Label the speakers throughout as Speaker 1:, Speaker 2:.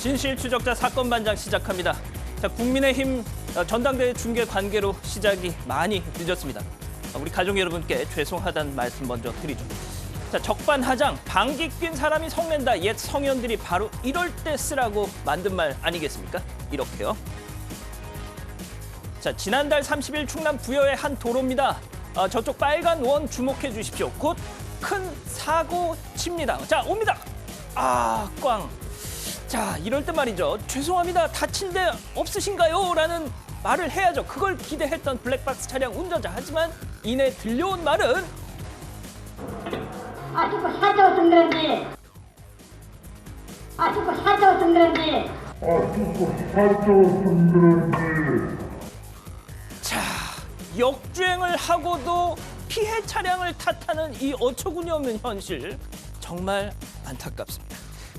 Speaker 1: 진실 추적자 사건 반장 시작합니다. 자, 국민의힘 전당대회 중계 관계로 시작이 많이 늦었습니다. 우리 가족 여러분께 죄송하다는 말씀 먼저 드리죠. 자, 적반하장, 방귀 낀 사람이 성낸다. 옛 성현들이 바로 이럴 때 쓰라고 만든 말 아니겠습니까? 이렇게요. 자, 지난달 30일 충남 부여의 한 도로입니다. 저쪽 빨간 원 주목해 주십시오. 곧 큰 사고 칩니다. 자, 옵니다. 꽝. 자, 이럴 때 말이죠. 죄송합니다. 다친 데 없으신가요? 라는 말을 해야죠. 그걸 기대했던 블랙박스 차량 운전자. 하지만 이내 들려온 말은
Speaker 2: 아직도 사자가 그런지 아직도 사자가 그런지
Speaker 1: 자, 역주행을 하고도 피해 차량을 탓하는 이 어처구니 없는 현실. 정말 안타깝습니다.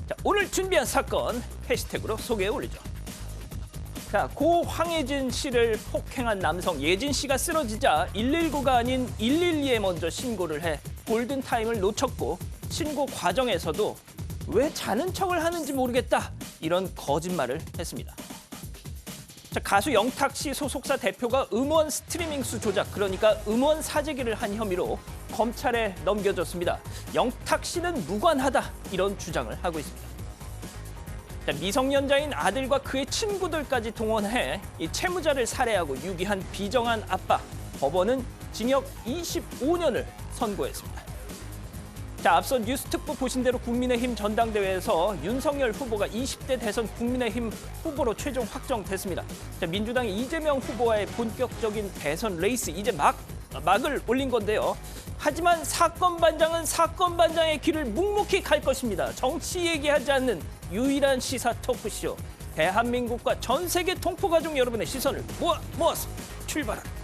Speaker 1: 자, 오늘 준비한 사건 해시태그로 소개해 올리죠. 자, 고 황예진 씨를 폭행한 남성 예진 씨가 쓰러지자 119가 아닌 112에 먼저 신고를 해 골든타임을 놓쳤고, 신고 과정에서도 왜 자는 척을 하는지 모르겠다, 이런 거짓말을 했습니다. 자, 가수 영탁 씨 소속사 대표가 음원 스트리밍 수 조작, 그러니까 음원 사재기를 한 혐의로 검찰에 넘겨졌습니다. 영탁 씨는 무관하다, 이런 주장을 하고 있습니다. 자, 미성년자인 아들과 그의 친구들까지 동원해 이 채무자를 살해하고 유기한 비정한 아빠. 법원은 징역 25년을 선고했습니다. 자, 앞서 뉴스특보 보신 대로 국민의힘 전당대회에서 윤석열 후보가 20대 대선 국민의힘 후보로 최종 확정됐습니다. 자, 민주당의 이재명 후보와의 본격적인 대선 레이스 이제 막을 올린 건데요. 하지만 사건 반장은 사건 반장의 길을 묵묵히 갈 것입니다. 정치 얘기하지 않는 유일한 시사 토크쇼. 대한민국과 전 세계 동포 가족 여러분의 시선을 모아서 출발합니다.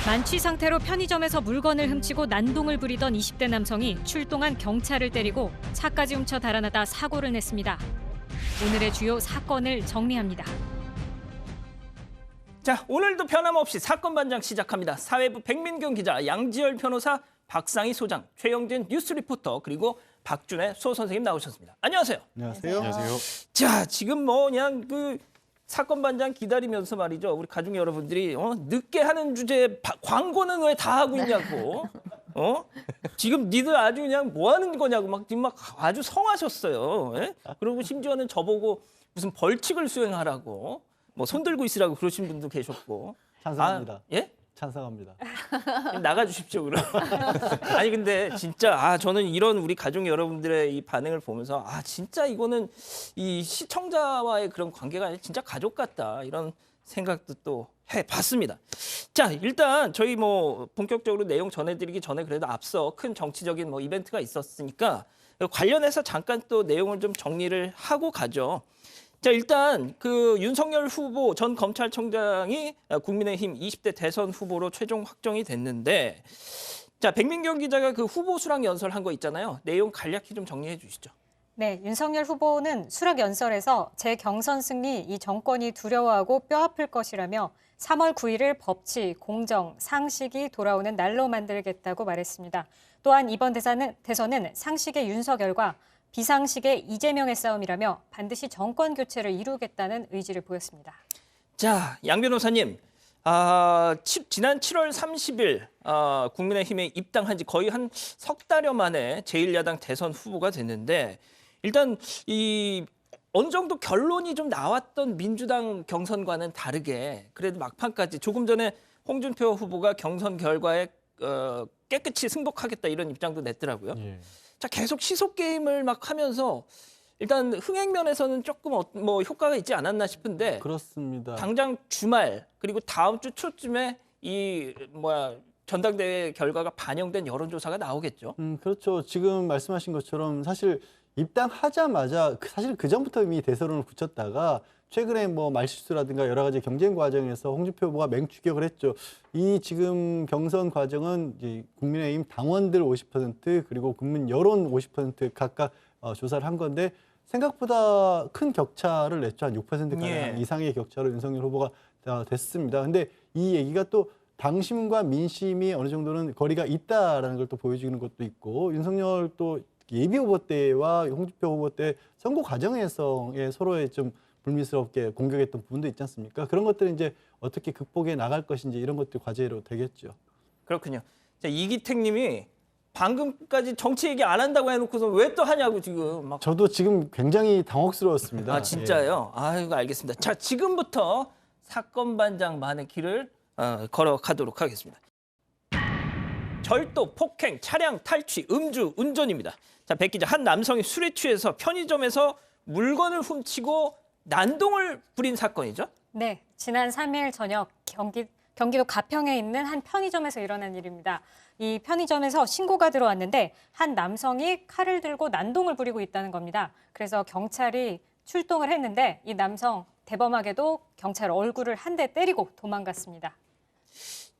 Speaker 3: 만취 상태로 편의점에서 물건을 훔치고 난동을 부리던 20대 남성이 출동한 경찰을 때리고 차까지 훔쳐 달아나다 사고를 냈습니다. 오늘의 주요 사건을 정리합니다.
Speaker 1: 자, 오늘도 변함없이 사건 반장 시작합니다. 사회부 백민경 기자, 양지열 변호사, 박상희 소장, 최영진 뉴스 리포터, 그리고 박준혜 소 선생님 나오셨습니다. 안녕하세요.
Speaker 4: 안녕하세요. 안녕하세요.
Speaker 1: 자, 지금 그냥 사건 반장 기다리면서 말이죠. 우리 가족 여러분들이 늦게 하는 주제에 광고는 왜 다 하고 있냐고. 지금 니들 아주 그냥 뭐 하는 거냐고 지금 아주 성하셨어요. 예? 그리고 심지어는 저보고 무슨 벌칙을 수행하라고 손 들고 있으라고 그러신 분도 계셨고.
Speaker 4: 찬성합니다.
Speaker 1: 예?
Speaker 4: 찬성합니다.
Speaker 1: 나가 주십시오, 그럼. 아니 근데 진짜 저는 이런 우리 가족 여러분들의 이 반응을 보면서 진짜 이거는 이 시청자와의 그런 관계가 진짜 가족 같다, 이런 생각도 또 해봤습니다. 자, 일단 저희 본격적으로 내용 전해드리기 전에 그래도 앞서 큰 정치적인 이벤트가 있었으니까 관련해서 잠깐 또 내용을 좀 정리를 하고 가죠. 자, 일단 윤석열 후보 전 검찰총장이 국민의힘 20대 대선 후보로 최종 확정이 됐는데, 자, 백민경 기자가 그 후보 수락 연설한 거 있잖아요. 내용 간략히 좀 정리해 주시죠.
Speaker 3: 네, 윤석열 후보는 수락 연설에서 제 경선 승리 이 정권이 두려워하고 뼈아플 것이라며 3월 9일을 법치, 공정, 상식이 돌아오는 날로 만들겠다고 말했습니다. 또한 이번 대선은 상식의 윤석열과 비상식의 이재명의 싸움이라며 반드시 정권 교체를 이루겠다는 의지를 보였습니다.
Speaker 1: 자, 양 변호사님, 지난 7월 30일 국민의힘에 입당한 지 거의 한 석 달여 만에 제1야당 대선 후보가 됐는데, 일단 어느 정도 결론이 좀 나왔던 민주당 경선과는 다르게 그래도 막판까지 조금 전에 홍준표 후보가 경선 결과에 깨끗이 승복하겠다, 이런 입장도 냈더라고요.
Speaker 4: 예.
Speaker 1: 자, 계속 시속 게임을 하면서 일단 흥행 면에서는 조금 효과가 있지 않았나 싶은데,
Speaker 4: 그렇습니다.
Speaker 1: 당장 주말 그리고 다음 주 초쯤에 전당대회 결과가 반영된 여론조사가 나오겠죠.
Speaker 4: 그렇죠. 지금 말씀하신 것처럼 사실 입당하자마자 사실 그 전부터 이미 대선을 굳혔다가 최근에 말실수라든가 여러 가지 경쟁 과정에서 홍준표 후보가 맹추격을 했죠. 이 지금 경선 과정은 이제 국민의힘 당원들 50% 그리고 국민 여론 50% 각각 조사를 한 건데, 생각보다 큰 격차를 냈죠. 한 6%가량
Speaker 1: 예.
Speaker 4: 이상의 격차로 윤석열 후보가 됐습니다. 근데 이 얘기가 또 당심과 민심이 어느 정도는 거리가 있다라는 걸 또 보여주는 것도 있고 윤석열 또 예비 후보 때와 홍준표 후보 때 선거 과정에서 서로의 좀 불미스럽게 공격했던 부분도 있지 않습니까? 그런 것들을 이제 어떻게 극복해 나갈 것인지 이런 것들 과제로 되겠죠.
Speaker 1: 그렇군요. 자, 이기택 님이 방금까지 정치 얘기 안 한다고 해놓고서 왜 또 하냐고 지금 막.
Speaker 4: 저도 지금 굉장히 당혹스러웠습니다.
Speaker 1: 아, 진짜요? 아이고, 알겠습니다. 자, 지금부터 사건 반장만의 길을 걸어가도록 하겠습니다. 절도, 폭행, 차량 탈취, 음주, 운전입니다. 자, 백 기자, 한 남성이 술에 취해서 편의점에서 물건을 훔치고 난동을 부린 사건이죠?
Speaker 3: 네, 지난 3일 저녁 경기도 가평에 있는 한 편의점에서 일어난 일입니다. 이 편의점에서 신고가 들어왔는데 한 남성이 칼을 들고 난동을 부리고 있다는 겁니다. 그래서 경찰이 출동을 했는데 이 남성 대범하게도 경찰 얼굴을 한 대 때리고 도망갔습니다.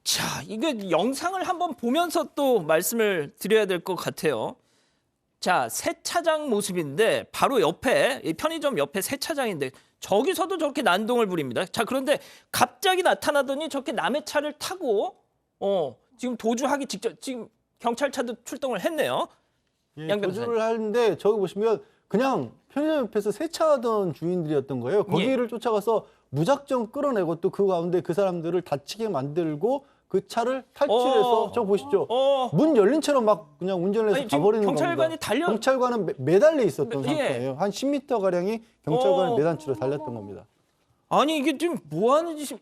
Speaker 1: 자, 이거 영상을 한번 보면서 또 말씀을 드려야 될 것 같아요. 자, 세차장 모습인데 바로 옆에 이 편의점 옆에 세차장인데 저기서도 저렇게 난동을 부립니다. 자, 그런데 갑자기 나타나더니 저렇게 남의 차를 타고 지금 도주하기 직전 지금 경찰차도 출동을 했네요.
Speaker 4: 예,
Speaker 1: 양 변호사님.
Speaker 4: 도주를 하는데 저기 보시면 그냥 편의점 옆에서 세차하던 주인들이었던 거예요. 거기를 쫓아가서 무작정 끌어내고 또 그 가운데 그 사람들을 다치게 만들고 그 차를 탈취해서 저 보시죠. 문 열린 채로 막 그냥 운전을 해서
Speaker 1: 아니, 지금
Speaker 4: 가버리는
Speaker 1: 경찰관이
Speaker 4: 겁니다. 경찰관은 매달려 있었던
Speaker 1: 예.
Speaker 4: 상태예요. 한 10m 가량이 경찰관을 매단 채로 달렸던 겁니다.
Speaker 1: 아니 이게 지금 뭐 하는 짓이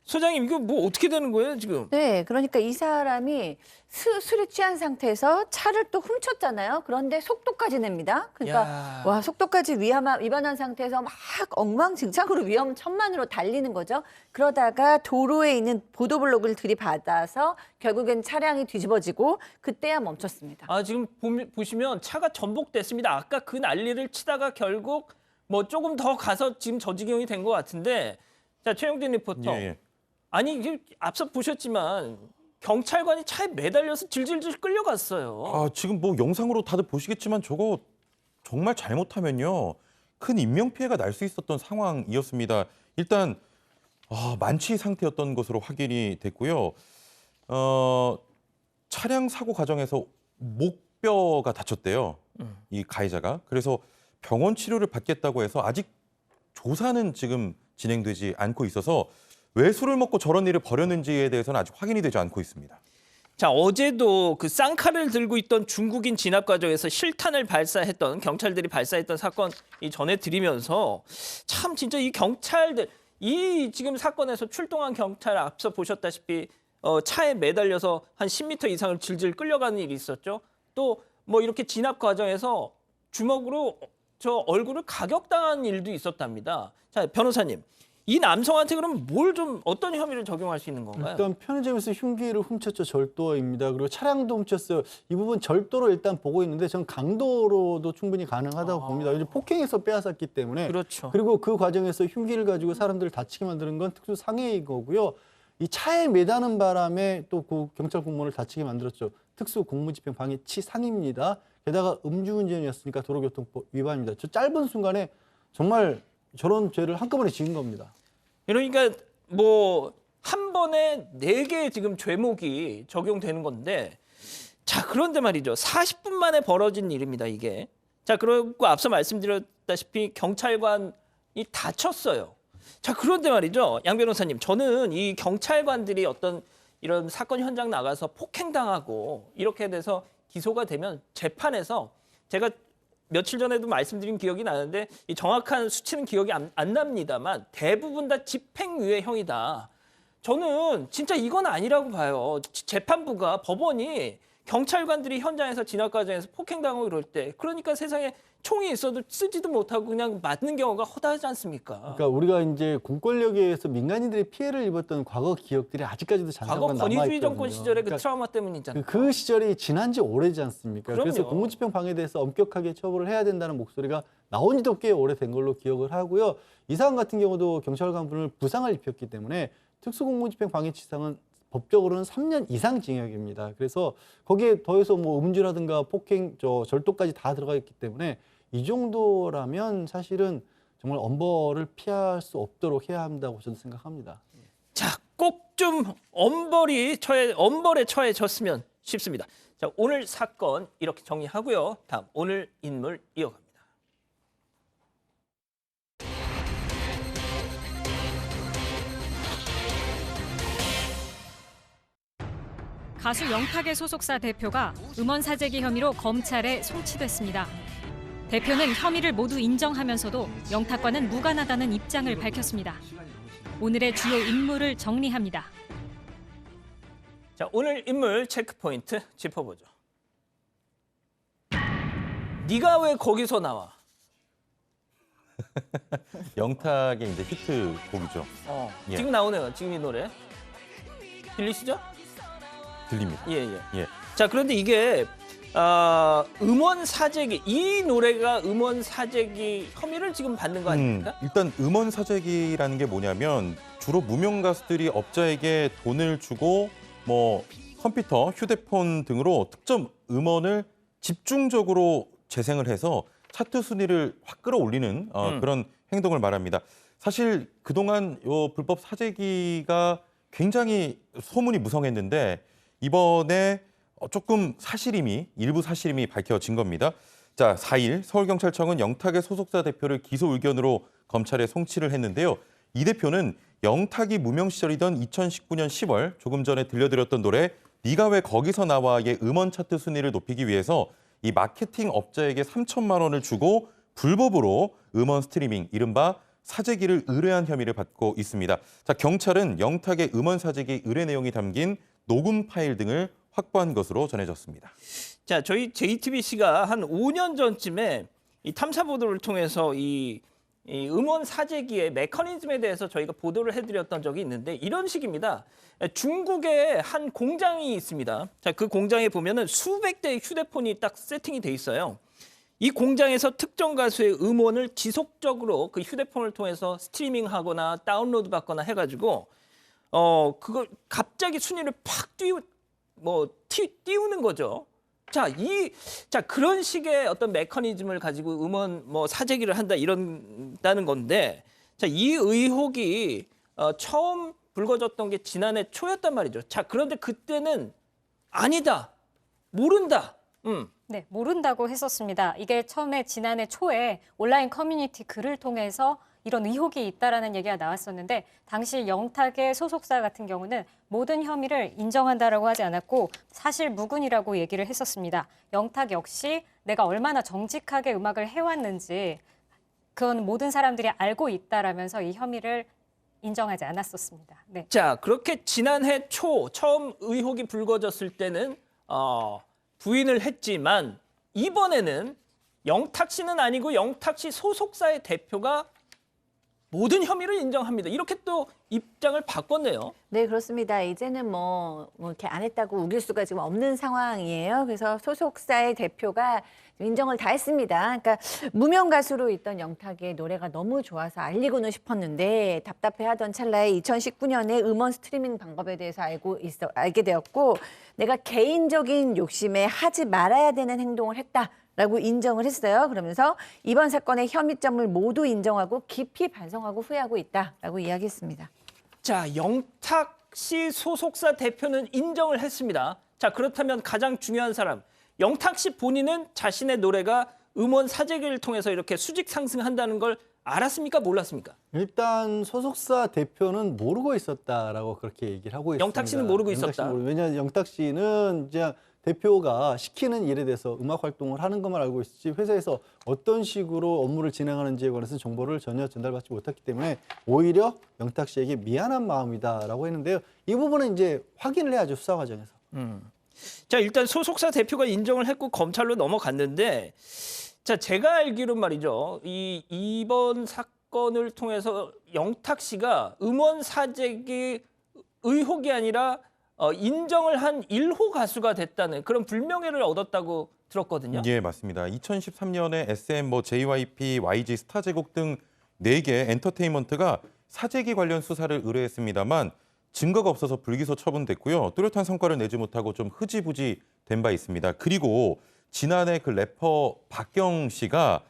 Speaker 1: 소장님 이거 뭐 어떻게 되는 거예요 지금?
Speaker 5: 네, 그러니까 이 사람이 술에 취한 상태에서 차를 또 훔쳤잖아요. 그런데 속도까지 냅니다. 그러니까
Speaker 1: 야.
Speaker 5: 와 속도까지 위반한 상태에서 막 엉망진창으로 위험천만으로 달리는 거죠. 그러다가 도로에 있는 보도블록을 들이받아서 결국엔 차량이 뒤집어지고 그때야 멈췄습니다.
Speaker 1: 아 지금 보시면 차가 전복됐습니다. 아까 그 난리를 치다가 결국 뭐 조금 더 가서 지금 저 지경이 된 것 같은데 자 최영진 리포터.
Speaker 6: 예.
Speaker 1: 아니 이게 앞서 보셨지만 경찰관이 차에 매달려서 질질질 끌려갔어요.
Speaker 6: 아, 지금 뭐 영상으로 다들 보시겠지만 저거 정말 잘못하면요. 큰 인명피해가 날 수 있었던 상황이었습니다. 일단 만취 상태였던 것으로 확인이 됐고요. 차량 사고 과정에서 목뼈가 다쳤대요. 이 가해자가. 그래서 병원 치료를 받겠다고 해서 아직 조사는 지금 진행되지 않고 있어서 왜 술을 먹고 저런 일을 벌였는지에 대해서는 아직 확인이 되지 않고 있습니다.
Speaker 1: 자 어제도 그 쌍칼을 들고 있던 중국인 진압 과정에서 실탄을 발사했던 경찰들이 발사했던 사건이 전해드리면서 참 진짜 이 경찰들 이 지금 사건에서 출동한 경찰 앞서 보셨다시피 차에 매달려서 한 10m 이상을 질질 끌려가는 일이 있었죠. 또 뭐 이렇게 진압 과정에서 주먹으로 저 얼굴을 가격당한 일도 있었답니다. 자 변호사님. 이 남성한테 그럼 어떤 혐의를 적용할 수 있는 건가요?
Speaker 4: 일단 편의점에서 흉기를 훔쳤죠. 절도입니다. 그리고 차량도 훔쳤어요. 이 부분 절도로 일단 보고 있는데 전 강도로도 충분히 가능하다고 봅니다. 이제 폭행해서 빼앗았기 때문에.
Speaker 1: 그렇죠.
Speaker 4: 그리고 그 과정에서 흉기를 가지고 사람들을 다치게 만드는 건 특수 상해인 거고요. 이 차에 매다는 바람에 또 그 경찰 공무원을 다치게 만들었죠. 특수 공무집행 방해 치상입니다. 게다가 음주운전이었으니까 도로교통법 위반입니다. 저 짧은 순간에 정말 저런 죄를 한꺼번에 지은 겁니다.
Speaker 1: 그러니까 뭐 한 번에 4개의 지금 죄목이 적용되는 건데 자 그런데 말이죠. 40분 만에 벌어진 일입니다. 이게. 자 그리고 앞서 말씀드렸다시피 경찰관이 다쳤어요. 자 그런데 말이죠. 양 변호사님 저는 이 경찰관들이 어떤 이런 사건 현장 나가서 폭행당하고 이렇게 돼서 기소가 되면 재판에서 제가 며칠 전에도 말씀드린 기억이 나는데 이 정확한 수치는 기억이 안 납니다만 대부분 다 집행유예형이다. 저는 진짜 이건 아니라고 봐요. 재판부가 법원이 경찰관들이 현장에서 진압 과정에서 폭행당하고 이럴 때 그러니까 세상에 총이 있어도 쓰지도 못하고 그냥 맞는 경우가 허다하지 않습니까?
Speaker 4: 그러니까 우리가 이제 공권력에 의해서 민간인들이 피해를 입었던 과거 기억들이 아직까지도
Speaker 1: 과거
Speaker 4: 잔상으로 남아있거든요.
Speaker 1: 권위주의 정권 시절의 그
Speaker 4: 그러니까
Speaker 1: 트라우마 때문이잖아요.
Speaker 4: 그 시절이 지난 지 오래지 않습니까?
Speaker 1: 그럼요.
Speaker 4: 그래서 공무집행 방해에 대해서 엄격하게 처벌을 해야 된다는 목소리가 나온 지도 꽤 오래된 걸로 기억을 하고요. 이 사안 같은 경우도 경찰 간부는 부상을 입혔기 때문에 특수공무집행 방해치상은 법적으로는 3년 이상 징역입니다. 그래서 거기에 더해서 뭐 음주라든가 폭행, 절도까지 다 들어가 있기 때문에 이 정도라면 사실은 정말 엄벌을 피할 수 없도록 해야 한다고 저는 생각합니다.
Speaker 1: 자, 꼭 좀 엄벌에 처해졌으면 싶습니다. 자, 오늘 사건 이렇게 정리하고요. 다음 오늘 인물 이어갑니다.
Speaker 3: 가수 영탁의 소속사 대표가 음원 사재기 혐의로 검찰에 송치됐습니다. 대표는 혐의를 모두 인정하면서도 영탁과는 무관하다는 입장을 밝혔습니다. 오늘의 주요 인물을 정리합니다.
Speaker 1: 자, 오늘 인물 체크 포인트 짚어보죠. 네가 왜 거기서 나와?
Speaker 6: 영탁의 이제 히트곡이죠. 예.
Speaker 1: 지금 나오네요. 지금 이 노래 들리시죠?
Speaker 6: 들립니다.
Speaker 1: 예.
Speaker 6: 예.
Speaker 1: 자, 그런데 이게 음원 사재기, 이 노래가 음원 사재기 혐의를 지금 받는 거 아닙니까?
Speaker 6: 일단 음원 사재기라는 게 뭐냐면 주로 무명 가수들이 업자에게 돈을 주고 뭐 컴퓨터, 휴대폰 등으로 특정 음원을 집중적으로 재생을 해서 차트 순위를 확 끌어올리는 그런 행동을 말합니다. 사실 그동안 요 불법 사재기가 굉장히 소문이 무성했는데 이번에 조금 일부 사실임이 밝혀진 겁니다. 자, 4일 서울경찰청은 영탁의 소속사 대표를 기소 의견으로 검찰에 송치를 했는데요. 이 대표는 영탁이 무명 시절이던 2019년 10월 조금 전에 들려드렸던 노래 네가 왜 거기서 나와의 음원 차트 순위를 높이기 위해서 이 마케팅 업자에게 3천만 원을 주고 불법으로 음원 스트리밍, 이른바 사재기를 의뢰한 혐의를 받고 있습니다. 자, 경찰은 영탁의 음원 사재기 의뢰 내용이 담긴 녹음 파일 등을 확보한 것으로 전해졌습니다.
Speaker 1: 자, 저희 JTBC가 한 5년 전쯤에 이 탐사 보도를 통해서 이 음원 사재기의 메커니즘에 대해서 저희가 보도를 해드렸던 적이 있는데 이런 식입니다. 중국에 한 공장이 있습니다. 자, 그 공장에 보면은 수백 대의 휴대폰이 딱 세팅이 돼 있어요. 이 공장에서 특정 가수의 음원을 지속적으로 그 휴대폰을 통해서 스트리밍하거나 다운로드 받거나 해가지고 그걸 갑자기 순위를 팍 띄우는 거죠. 자, 그런 식의 어떤 메커니즘을 가지고 음원 사재기를 이런다는 건데, 자, 이 의혹이 처음 불거졌던 게 지난해 초였단 말이죠. 자, 그런데 그때는 아니다, 모른다.
Speaker 3: 네, 모른다고 했었습니다. 이게 처음에 지난해 초에 온라인 커뮤니티 글을 통해서 이런 의혹이 있다라는 얘기가 나왔었는데 당시 영탁의 소속사 같은 경우는 모든 혐의를 인정한다라고 하지 않았고 사실 무근이라고 얘기를 했었습니다. 영탁 역시 내가 얼마나 정직하게 음악을 해왔는지 그건 모든 사람들이 알고 있다라면서 이 혐의를 인정하지 않았었습니다. 네.
Speaker 1: 자, 그렇게 지난해 초 처음 의혹이 불거졌을 때는 부인을 했지만 이번에는 영탁 씨는 아니고 영탁 씨 소속사의 대표가 모든 혐의를 인정합니다. 이렇게 또 입장을 바꿨네요.
Speaker 5: 네, 그렇습니다. 이제는 뭐 이렇게 안 했다고 우길 수가 지금 없는 상황이에요. 그래서 소속사의 대표가 인정을 다 했습니다. 그러니까 무명 가수로 있던 영탁의 노래가 너무 좋아서 알리고는 싶었는데 답답해하던 찰나에 2019년에 음원 스트리밍 방법에 대해서 알게 되었고 내가 개인적인 욕심에 하지 말아야 되는 행동을 했다라고 인정을 했어요. 그러면서 이번 사건의 혐의점을 모두 인정하고 깊이 반성하고 후회하고 있다라고 이야기했습니다.
Speaker 1: 자, 영탁 씨 소속사 대표는 인정을 했습니다. 자, 그렇다면 가장 중요한 사람, 영탁 씨 본인은 자신의 노래가 음원 사재기를 통해서 이렇게 수직 상승한다는 걸 알았습니까? 몰랐습니까?
Speaker 4: 일단 소속사 대표는 모르고 있었다라고 그렇게 얘기를 하고 있습니다.
Speaker 1: 영탁 씨는 모르고 있었다.
Speaker 4: 왜냐하면 영탁 씨는 이제 대표가 시키는 일에 대해서 음악 활동을 하는 것만 알고 있었지 회사에서 어떤 식으로 업무를 진행하는지에 관해서 정보를 전혀 전달받지 못했기 때문에 오히려 영탁 씨에게 미안한 마음이다라고 했는데요. 이 부분은 이제 확인을 해야죠, 수사 과정에서.
Speaker 1: 자, 일단 소속사 대표가 인정을 했고 검찰로 넘어갔는데, 자, 제가 알기로 말이죠. 이번 사건을 통해서 영탁 씨가 음원 사재기 의혹이 아니라 인정을 한 1호 가수가 됐다는 그런 불명예를 얻었다고 들었거든요.
Speaker 6: 예, 맞습니다. 2013년에 SM, JYP, YG, 스타제국 등 4개 엔터테인먼트가 사재기 관련 수사를 의뢰했습니다만 증거가 없어서 불기소 처분됐고요. 뚜렷한 성과를 내지 못하고 좀 흐지부지 된 바 있습니다. 그리고 지난해 그 래퍼 박경 씨가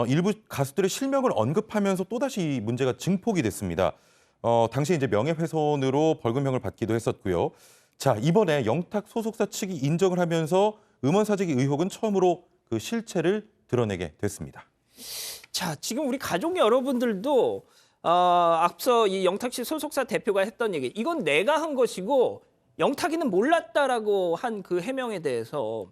Speaker 6: 일부 가수들의 실명을 언급하면서 또다시 이 문제가 증폭이 됐습니다. 당시 이제 명예훼손으로 벌금형을 받기도 했었고요. 자, 이번에 영탁 소속사 측이 인정을 하면서 음원 사재기 의혹은 처음으로 그 실체를 드러내게 됐습니다.
Speaker 1: 자, 지금 우리 가족 여러분들도 앞서 이 영탁 씨 소속사 대표가 했던 얘기, 이건 내가 한 것이고 영탁이는 몰랐다라고 한 그 해명에 대해서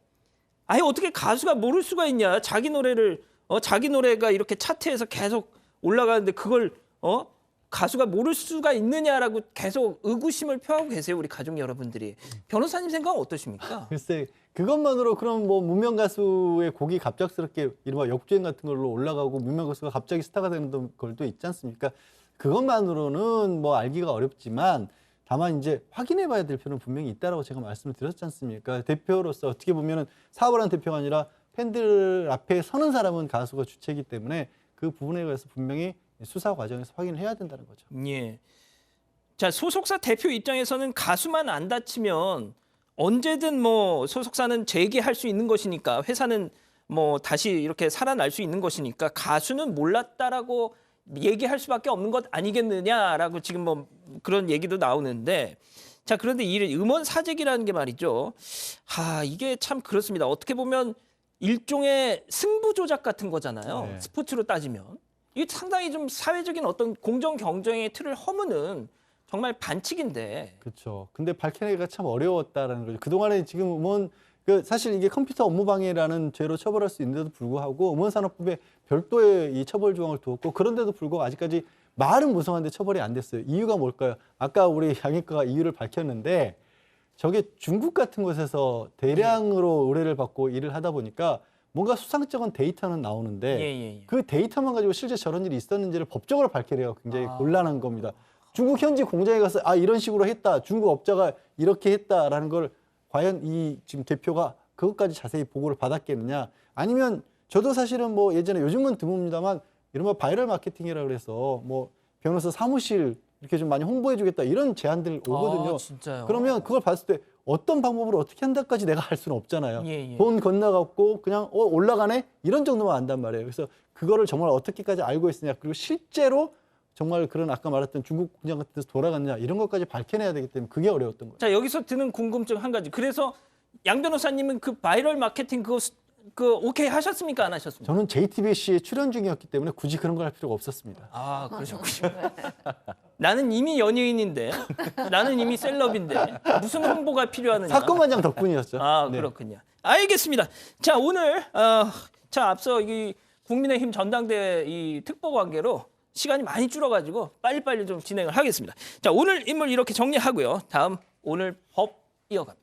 Speaker 1: 아예 어떻게 가수가 모를 수가 있냐? 자기 노래를 자기 노래가 이렇게 차트에서 계속 올라가는데 그걸 가수가 모를 수가 있느냐라고 계속 의구심을 표하고 계세요, 우리 가족 여러분들이. 변호사님 생각은 어떠십니까?
Speaker 4: 글쎄 그것만으로 그럼 뭐 무명 가수의 곡이 갑작스럽게 이른바 역주행 같은 걸로 올라가고 무명 가수가 갑자기 스타가 되는 걸도 있지 않습니까? 그것만으로는 뭐 알기가 어렵지만 다만 이제 확인해봐야 될 필요는 분명히 있다라고 제가 말씀을 드렸지 않습니까? 대표로서 어떻게 보면은 사업을 한 대표가 아니라 팬들 앞에 서는 사람은 가수가 주체이기 때문에 그 부분에 대해서 분명히 수사 과정에서 확인을 해야 된다는 거죠.
Speaker 1: 예. 자, 소속사 대표 입장에서는 가수만 안 다치면 언제든 뭐 소속사는 재개할 수 있는 것이니까, 회사는 뭐 다시 이렇게 살아날 수 있는 것이니까 가수는 몰랐다라고 얘기할 수밖에 없는 것 아니겠느냐라고 지금 뭐 그런 얘기도 나오는데, 자, 그런데 이 음원 사재기라는 게 말이죠. 이게 참 그렇습니다. 어떻게 보면 일종의 승부 조작 같은 거잖아요.
Speaker 4: 네.
Speaker 1: 스포츠로 따지면. 이게 상당히 좀 사회적인 어떤 공정 경쟁의 틀을 허무는 정말 반칙인데.
Speaker 4: 그렇죠. 근데 밝혀내기가 참 어려웠다라는 거죠. 그동안에 지금 음원 사실 이게 컴퓨터 업무 방해라는 죄로 처벌할 수 있는데도 불구하고 음원산업법에 별도의 이 처벌 조항을 두었고, 그런데도 불구하고 아직까지 말은 무성한데 처벌이 안 됐어요. 이유가 뭘까요? 아까 우리 양희과가 이유를 밝혔는데 저게 중국 같은 곳에서 대량으로 의뢰를 받고 일을 하다 보니까 뭔가 수상쩍은 데이터는 나오는데 그 데이터만 가지고 실제 저런 일이 있었는지를 법적으로 밝히려고 굉장히 곤란한 겁니다. 중국 현지 공장에 가서 이런 식으로 했다, 중국 업자가 이렇게 했다라는 걸 과연 이 지금 대표가 그것까지 자세히 보고를 받았겠느냐? 아니면 저도 사실은 뭐 예전에 요즘은 드뭅니다만 이른바 바이럴 마케팅이라 그래서 뭐 변호사 사무실 이렇게 좀 많이 홍보해주겠다 이런 제안들 오거든요.
Speaker 1: 진짜요?
Speaker 4: 그러면 그걸 봤을 때 어떤 방법으로 어떻게 한다까지 내가 할 수는 없잖아요. 돈 건너갖고 그냥 올라가네 이런 정도만 안단 말이에요. 그래서 그거를 정말 어떻게까지 알고 있으냐, 그리고 실제로 정말 그런 아까 말했던 중국 공장 같은 데서 돌아갔냐 이런 것까지 밝혀내야 되기 때문에 그게 어려웠던 거예요.
Speaker 1: 자, 여기서 드는 궁금증 한 가지. 그래서 양 변호사님은 그 바이럴 마케팅 그거 오케이 하셨습니까? 안 하셨습니까?
Speaker 4: 저는 JTBC에 출연 중이었기 때문에 굳이 그런 걸 할 필요가 없었습니다.
Speaker 1: 그러셨군요. 나는 이미 연예인인데, 나는 이미 셀럽인데 무슨 홍보가 필요하느냐.
Speaker 4: 사건만장 덕분이었죠. 네.
Speaker 1: 그렇군요. 알겠습니다. 자, 오늘 자, 앞서 이 국민의힘 전당대회 이 특보 관계로 시간이 많이 줄어가지고 빨리빨리 좀 진행을 하겠습니다. 자, 오늘 인물 이렇게 정리하고요. 다음 오늘 법 이어갑니다.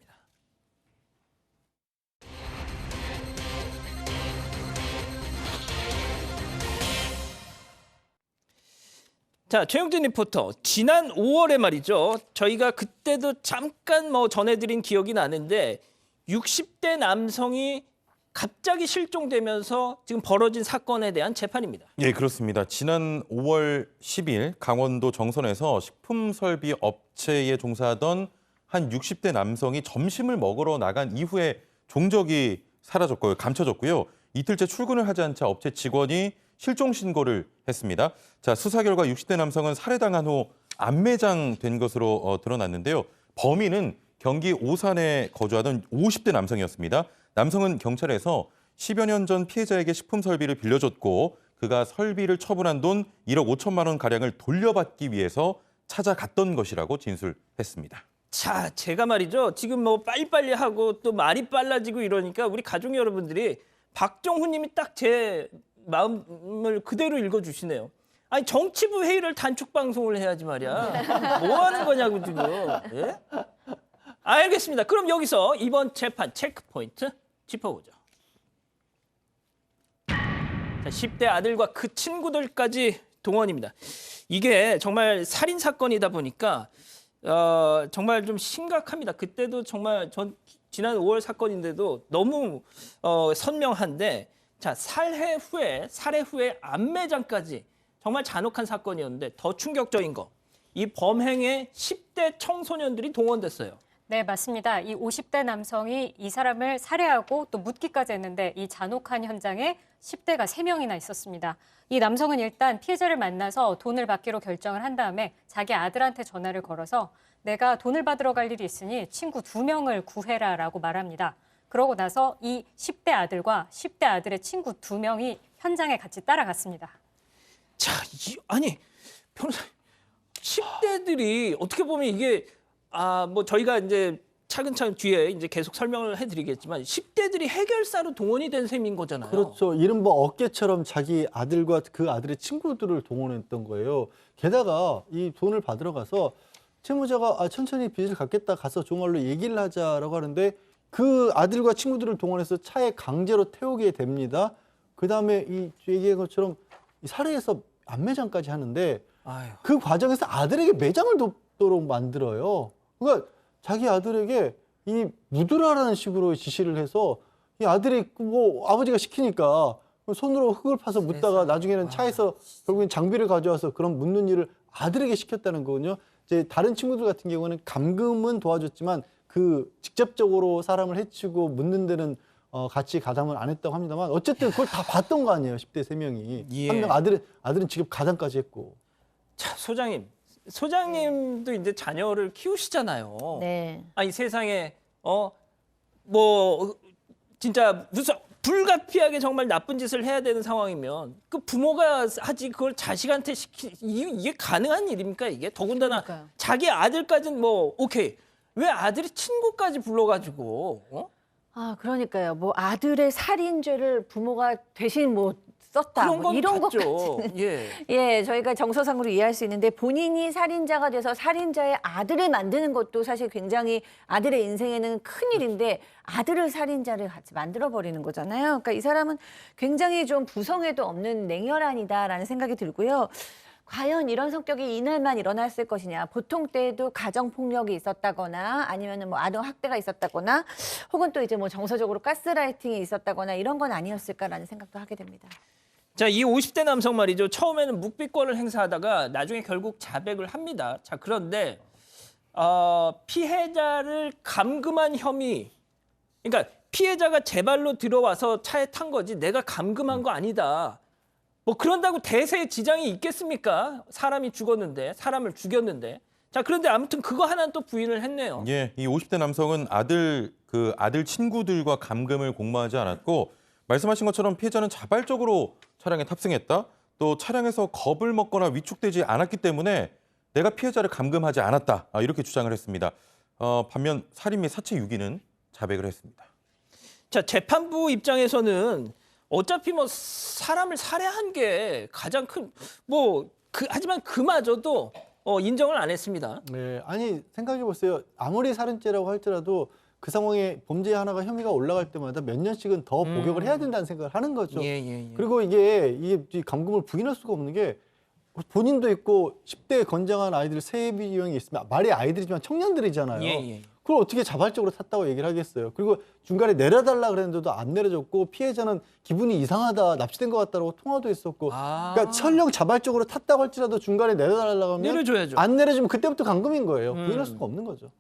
Speaker 1: 자, 최영진 리포터. 지난 5월에 말이죠. 저희가 그때도 잠깐 뭐 전해드린 기억이 나는데 60대 남성이 갑자기 실종되면서 지금 벌어진 사건에 대한 재판입니다.
Speaker 6: 예, 그렇습니다. 지난 5월 10일 강원도 정선에서 식품설비 업체에 종사하던 한 60대 남성이 점심을 먹으러 나간 이후에 종적이 사라졌고요. 감춰졌고요. 이틀째 출근을 하지 않자 업체 직원이 실종 신고를 했습니다. 자, 수사 결과 60대 남성은 살해당한 후 안매장된 것으로 드러났는데요. 범인은 경기 오산에 거주하던 50대 남성이었습니다. 남성은 경찰에서 10여 년 전 피해자에게 식품 설비를 빌려줬고 그가 설비를 처분한 돈 1억 5천만 원 가량을 돌려받기 위해서 찾아갔던 것이라고 진술했습니다.
Speaker 1: 자, 제가 말이죠. 지금 뭐 빨리빨리 하고 또 말이 빨라지고 이러니까 우리 가족 여러분들이 박정훈 님이 딱 제 마음을 그대로 읽어주시네요. 아니, 정치부 회의를 단축 방송을 해야지 말이야. 뭐 하는 거냐고 지금. 예? 알겠습니다. 그럼 여기서 이번 재판 체크 포인트 짚어보죠. 자, 10대 아들과 그 친구들까지 동원입니다. 이게 정말 살인 사건이다 보니까 정말 좀 심각합니다. 그때도 정말 지난 5월 사건인데도 너무 선명한데, 자, 살해 후에 안매장까지 정말 잔혹한 사건이었는데 더 충격적인 거, 이 범행에 10대 청소년들이 동원됐어요.
Speaker 3: 네, 맞습니다. 이 50대 남성이 이 사람을 살해하고 또 묻기까지 했는데 이 잔혹한 현장에 10대가 3명이나 있었습니다. 이 남성은 일단 피해자를 만나서 돈을 받기로 결정을 한 다음에 자기 아들한테 전화를 걸어서 내가 돈을 받으러 갈 일이 있으니 친구 2명을 구해라라고 말합니다. 그러고 나서 이 10대 아들과 10대 아들의 친구 2명이 현장에 같이 따라갔습니다.
Speaker 1: 자, 아니 변호사님, 10대들이 어떻게 보면 이게 뭐 저희가 이제 차근차근 뒤에 이제 계속 설명을 해드리겠지만 10대들이 해결사로 동원이 된 셈인 거잖아요.
Speaker 4: 그렇죠. 이른바 어깨처럼 자기 아들과 그 아들의 친구들을 동원했던 거예요. 게다가 이 돈을 받으러 가서 채무자가 천천히 빚을 갚겠다 가서 정말로 얘기를 하자라고 하는데 그 아들과 친구들을 동원해서 차에 강제로 태우게 됩니다. 그다음에 이 얘기한 것처럼 살해해서 안매장까지 하는데
Speaker 1: 아유.
Speaker 4: 그 과정에서 아들에게 매장을 돕도록 만들어요. 그러니까 자기 아들에게 이 묻으라라는 식으로 지시를 해서 이 아들이 뭐 아버지가 시키니까 손으로 흙을 파서 묻다가 나중에는 차에서 결국엔 장비를 가져와서 그런 묻는 일을 아들에게 시켰다는 거거든요. 이제 다른 친구들 같은 경우는 감금은 도와줬지만 그 직접적으로 사람을 해치고 묻는 데는 같이 가담을 안 했다고 합니다만 어쨌든 그걸 다 봤던 거 아니에요. 10대 3명이.
Speaker 1: 예.
Speaker 4: 한 명 아들은 직접 가담까지 했고.
Speaker 1: 자, 소장님도 이제 자녀를 키우시잖아요.
Speaker 5: 네.
Speaker 1: 아니 세상에 뭐 진짜 무슨 불가피하게 정말 나쁜 짓을 해야 되는 상황이면 그 부모가 하지 그걸 자식한테 이게 가능한 일입니까 이게? 더군다나
Speaker 5: 그러니까요.
Speaker 1: 자기 아들까지는 뭐 오케이. 왜 아들이 친구까지 불러가지고
Speaker 5: 그러니까요. 뭐 아들의 살인죄를 부모가 대신 뭐 썼다.
Speaker 1: 그런
Speaker 5: 뭐
Speaker 1: 건
Speaker 5: 이런
Speaker 1: 봤죠.
Speaker 5: 것까지는.
Speaker 1: 예.
Speaker 5: 예, 저희가 정서상으로 이해할 수 있는데 본인이 살인자가 돼서 살인자의 아들을 만드는 것도 사실 굉장히 아들의 인생에는 큰 일인데 아들을 살인자를 같이 만들어버리는 거잖아요. 그러니까 이 사람은 굉장히 좀 부성에도 없는 냉혈한이다라는 생각이 들고요. 과연 이런 성격이 이날만 일어났을 것이냐. 보통 때에도 가정폭력이 있었다거나 아니면은 뭐 아동 학대가 있었다거나 혹은 또 이제 뭐 정서적으로 가스라이팅이 있었다거나 이런 건 아니었을까라는 생각도 하게 됩니다.
Speaker 1: 자, 이 50대 남성 말이죠. 처음에는 묵비권을 행사하다가 나중에 결국 자백을 합니다. 자, 그런데 피해자를 감금한 혐의, 그러니까 피해자가 제 발로 들어와서 차에 탄 거지 내가 감금한 거 아니다. 뭐 그런다고 대세에 지장이 있겠습니까? 사람이 죽었는데, 사람을 죽였는데. 자, 그런데 아무튼 그거 하나는 또 부인을 했네요.
Speaker 6: 예, 이 50대 남성은 아들 친구들과 감금을 공모하지 않았고 말씀하신 것처럼 피해자는 자발적으로 차량에 탑승했다. 또 차량에서 겁을 먹거나 위축되지 않았기 때문에 내가 피해자를 감금하지 않았다. 이렇게 주장을 했습니다. 반면 살인 및 사체 유기는 자백을 했습니다.
Speaker 1: 자, 재판부 입장에서는 어차피 뭐 사람을 살해한 게 가장 큰 하지만 그마저도 인정을 안 했습니다.
Speaker 4: 네, 아니 생각해 보세요. 아무리 살인죄라고 할지라도 그 상황에 범죄 하나가 혐의가 올라갈 때마다 몇 년씩은 더 복역을 해야 된다는 생각을 하는 거죠.
Speaker 1: 예.
Speaker 4: 그리고 이게 감금을 부인할 수가 없는 게 본인도 있고 10대 건장한 아이들 세 명이 있으면 말이 아이들이지만 청년들이잖아요.
Speaker 1: 예.
Speaker 4: 그걸 어떻게 자발적으로 탔다고 얘기를 하겠어요. 그리고 중간에 내려달라 그랬는데도 안 내려줬고 피해자는 기분이 이상하다, 납치된 것 같다고 통화도 했었고 그러니까 설령 자발적으로 탔다고 할지라도 중간에 내려달라고 하면
Speaker 1: 내려줘야죠.
Speaker 4: 안 내려주면 그때부터 감금인 거예요. 부인할 수가 없는 거죠.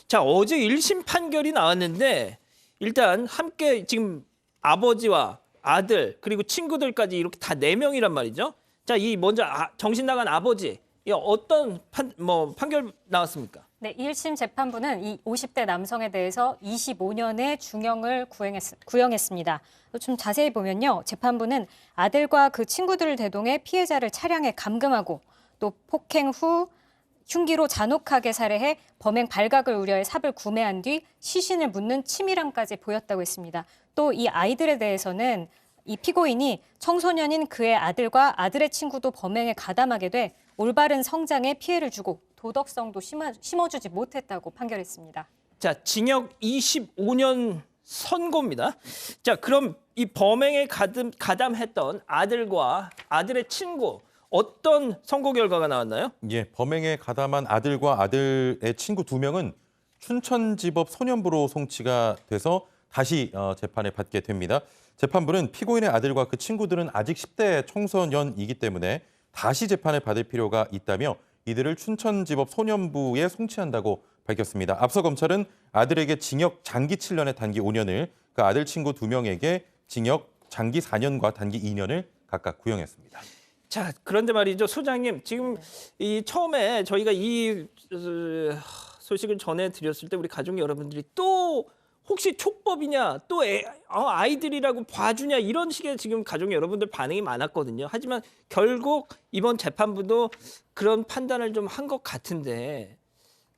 Speaker 1: 자, 어제 1심 판결이 나왔는데 일단 함께 지금 아버지와 아들 그리고 친구들까지 이렇게 다 4명이란 말이죠. 자, 이 먼저 정신 나간 아버지 이 어떤 판결 나왔습니까?
Speaker 3: 네, 1심 재판부는 이 50대 남성에 대해서 25년의 중형을 구형했습니다. 좀 자세히 보면요. 재판부는 아들과 그 친구들을 대동해 피해자를 차량에 감금하고 또 폭행 후 흉기로 잔혹하게 살해해 범행 발각을 우려해 삽을 구매한 뒤 시신을 묻는 치밀함까지 보였다고 했습니다. 또 이 아이들에 대해서는 이 피고인이 청소년인 그의 아들과 아들의 친구도 범행에 가담하게 돼 올바른 성장에 피해를 주고 도덕성도 심어주지 못했다고 판결했습니다.
Speaker 1: 자, 징역 25년 선고입니다. 자, 그럼 이 범행에 가담했던 아들과 아들의 친구 어떤 선고 결과가 나왔나요?
Speaker 6: 예, 범행에 가담한 아들과 아들의 친구 2명은 춘천지법 소년부로 송치가 돼서 다시 재판에 받게 됩니다. 재판부는 피고인의 아들과 그 친구들은 아직 10대 청소년이기 때문에 다시 재판을 받을 필요가 있다며 이들을 춘천지법 소년부에 송치한다고 밝혔습니다. 앞서 검찰은 아들에게 징역 장기 7년에 단기 5년을, 그 아들 친구 2명에게 징역 장기 4년과 단기 2년을 각각 구형했습니다.
Speaker 1: 자, 그런데 말이죠, 소장님. 지금 이 처음에 저희가 이 소식을 전해드렸을 때 우리 가족 여러분들이 또 혹시 촉법이냐, 또 아이들이라고 봐주냐, 이런 식의 지금 가족 여러분들 반응이 많았거든요. 하지만 결국 이번 재판부도 그런 판단을 좀 한 것 같은데